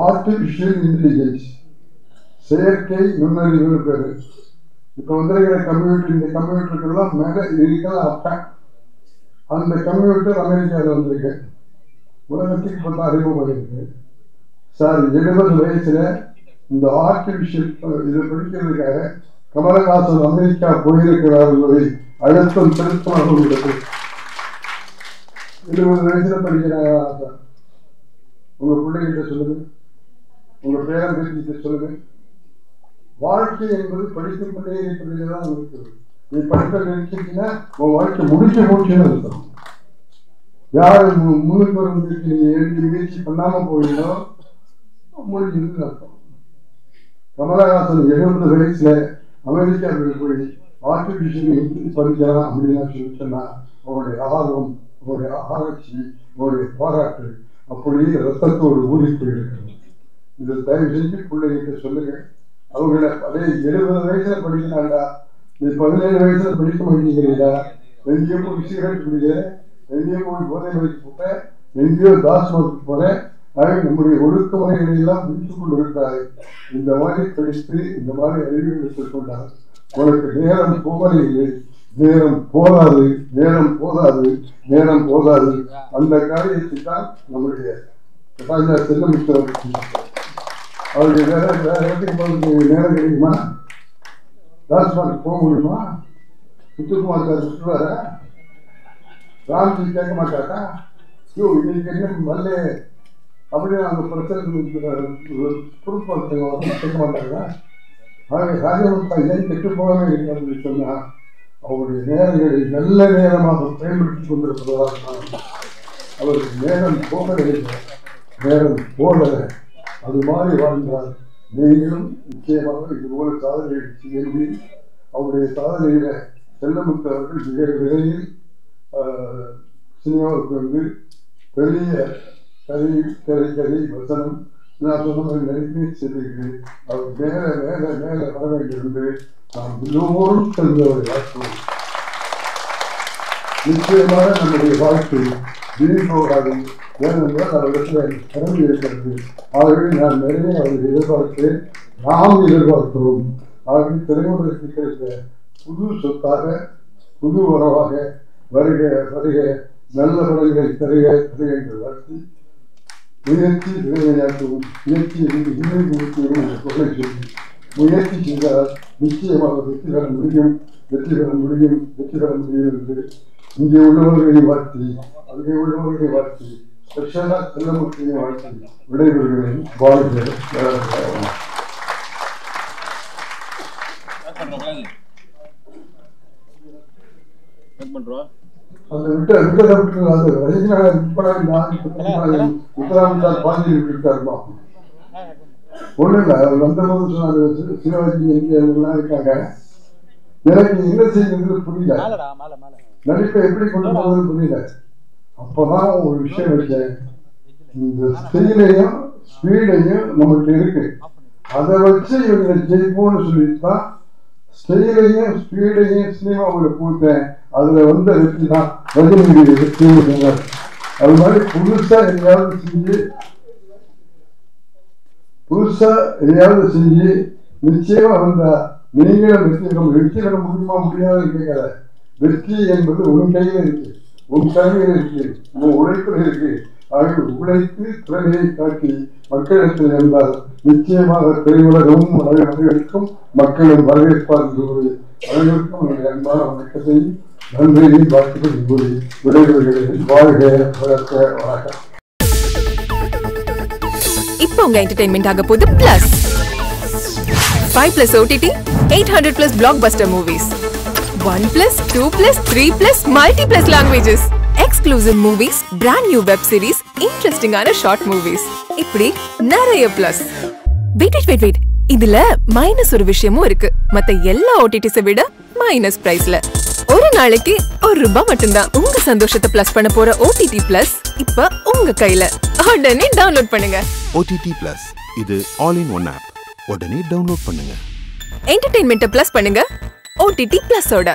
C: ஆர்டிபிஷியல் இன்டெலிஜென்ஸ், செயற்கை நுண்ணறிவு பேரு. இப்ப வந்திருக்கிற கம்ப்யூட்டர், இந்த கம்ப்யூட்டருக்கெல்லாம் மேல இருக்கலாம் அப்ப. அந்த கம்ப்யூட்டர் அமெரிக்காவில் வந்திருக்கு, உலகத்துக்கு பார்த்தா அறிமுகம் இருக்கு. சார் 70 வயசுல இந்த ஆர்டிபிஷியல் இதை படிக்கிறதுக்காக கமலஹாசன் அமெரிக்கா போயிருக்கிறார் என்பதை அழுத்தம் திருத்தமாக உள்ளது. 70 வயசுல படிக்கிறாங்க. உங்க பிள்ளைகிட்ட சொல்லுங்க, உங்க பேரம்பிட்ட சொல்லுங்க. வாழ்க்கை என்பது படித்துக் கொண்டே இருப்பதுதான் இருக்குது. நீ படித்த நினைச்சீங்கன்னா உன் வாழ்க்கை முடிச்சு போச்சுன்னு இருக்கும். யாரு முன்னுக்கு வந்து நீங்க எழுதி முயற்சி பண்ணாம போயிடோ முடிஞ்சதுன்னு அர்த்தம். கமலஹாசன் 70 வயசுல அமெரிக்காவுக்கு போய் ஆர்டிபிஷியல் படிக்கலாம் அப்படின்னு சொல்லி சொன்னா அவருடைய ஆர்வம், அவருடைய ஆராய்ச்சி, அவருடைய பாராட்டு அப்படியே ரத்தத்தோடு ஊறி போயிருக்கிறது. இதை தயவு செஞ்சு பிள்ளைகிட்ட சொல்லுங்க. அவங்கள அதே 70 வயசுல படிக்கிறாண்டா, நீ 17 வயசுல படிக்க மாட்டேங்கிறீங்களா? எங்கேயோ போய் சிகரெட் குடிக்கிறேன், எங்கேயோ போய் போதை வரைக்கும் போட்டேன், எங்கேயோ டாஸ்மார்க்கு போறேன், நம்முடைய ஒழுக்கமுறைகளை எல்லாம் விடுத்துக் கொண்டிருக்கிறார். இந்த மாதிரி படித்து இந்த மாதிரி அறிவு எடுத்துக் கொண்டார். உனக்கு நேரம் போகவில்லை, நேரம் போதாது, நேரம் போதாது, நேரம் போதாது. அந்த காரியத்தை தான் நம்முடைய ராஜா செல்லமிட்டவர் அவருடைய வேற இடத்துக்கு நேரம் கிடைக்குமா? ராஜ்பாக்கு போக முடியுமா? முத்துக்குமார் சார் சொல்லுவார, ராம்ஜி கேட்க மாட்டாரா? ஐயோ இன்னைக்கு என்ன வரல அப்படின்னு அந்த பிரச்சனை பொருட்படுத்த கேட்க மாட்டாங்க. ஆகவே ராஜமத்தா ஏன் கெட்டு போகவே இருக்கிறது சொன்னா அவருடைய நேரங்களை நல்ல நேரமாக பயன்படுத்திக் கொண்டிருப்பதாக அவருக்கு நேரம் போகவில்லை, நேரம் போல அது மாதிரி வாழ்ந்தால் நீங்களும் நிச்சயமாக இதுபோல சாதனைகளை செய்ய முடியும். அவருடைய சாதனையில செல்லமுத்து அவர்கள் மிக விரைவில் சினிமாவுக்கு பெரிய கதை வசனம் நான் சொன்ன மாதிரி நடிப்பை செய்திருக்கிறேன். அவர் மேல மேல மேல வர வேண்டியிருந்து நாம் எல்லோரும் செல்வதை வாழ்த்துவோம். நிச்சயமாக நம்முடைய வாழ்க்கை வீண் போகாது. ஏனென்றால் அவரிடத்தில் திறமை இருக்கிறது. ஆகவே நான் நிறைய அவர்கள் எதிர்பார்க்கிறேன், நாம் எதிர்பார்க்கிறோம். ஆகவே திரையுலகத்தை கிடைத்த புது சொத்தாக, புது உறவாக வருக வருக, நல்ல படங்களை தருக தருக என்று வாழ்த்தி முயற்சி நிறைவேற்றவும் முயற்சியை சொல்லை சொல்லி முயற்சி செய்தால் நிச்சயமாக வெற்றி பெற முடியும், வெற்றி பெற முடியும், வெற்றி பெற முடியும் என்று இங்கே உள்ளவர்களை வாழ்த்தி, அங்கே உள்ளவர்களை வாழ்த்தி, ஸ்பெஷலாக செல்லமுத்தியை வாழ்த்தி விடைபெறுகிறேன். வாழ்க்கை அந்த விட்டது ரஜினிகாந்த் முத்தராமன் பாஞ்சி விட்டாருமா ஒண்ணு இல்லை. அவர் வந்தபோது சொன்னார் சிவாஜி எல்லாம் இருக்காங்க, எனக்கு என்ன செய்யறது புரியல, நடிப்பை எப்படி கொண்டு போகிறது புரியல. அப்பதான் ஒரு விஷயம் வச்சேன், இந்த ஸ்டைலையும் ஸ்பீடையும் நம்மகிட்ட இருக்கு, அதை வச்சு இவங்க ஜெயிப்போம்னு சொல்லிட்டுதான் ஸ்டைலையும் ஸ்பீடையும் சினிமாவில் போட்டேன். அதுல வந்த வெற்றி தான் ரஜினி வெற்றி. அது மாதிரி புதுசா எதையாவது செஞ்சு நிச்சயமா வந்தா நீங்களும் வெற்றி பெற முடியுமா முடியாதுன்னு கேட்கல. வெற்றி என்பது உன் கையில இருக்கு, உன் கையில இருக்கு, உன் உழைப்பில் இருக்கு. ஆகிய உழைத்து திறமையை காட்டி மக்களிடத்தில் இருந்தால் நிச்சயமாக திரையுலகமும் வரவேற்கும், மக்களும் வரவேற்பார் என்று அனைவருக்கும் என்னுடைய அன்பான வணக்கத்தை நன்றியை வாழ்த்துக்கள் கூறி விடைபெறுகிறேன். வாழ்க வணக்கம்.
D: இப்போ உங்க என்டர்டெயின்மெண்ட் ஆக போகுது plus 5+ OTT, 800+ blockbuster movies, 1+, 2+, 3+, multiplex languages, exclusive movies, brand new web series, interesting ஆன short movies, இப்படி நிறைய பிளஸ். வெயிட் இதுல மைனஸ் ஒரு விஷயமும் இருக்கு. மத்த எல்லா OTTs விட மைனஸ் பிரைஸ்ல ஒரு நாளைக்கு ₹1 மட்டும்தான். உங்க சந்தோஷத்தை பிளஸ் பண்ண போற OTT பிளஸ் இப்ப உங்க கையில. உடனே டவுன்லோட் பண்ணுங்க.
E: OTT பிளஸ் இது ஆல் இன் ஒன் ஆப். உடனே டவுன்லோட் பண்ணுங்க.
D: என்டர்டெயின்மெண்ட்டை பிளஸ் பண்ணுங்க OTT பிளஸோட.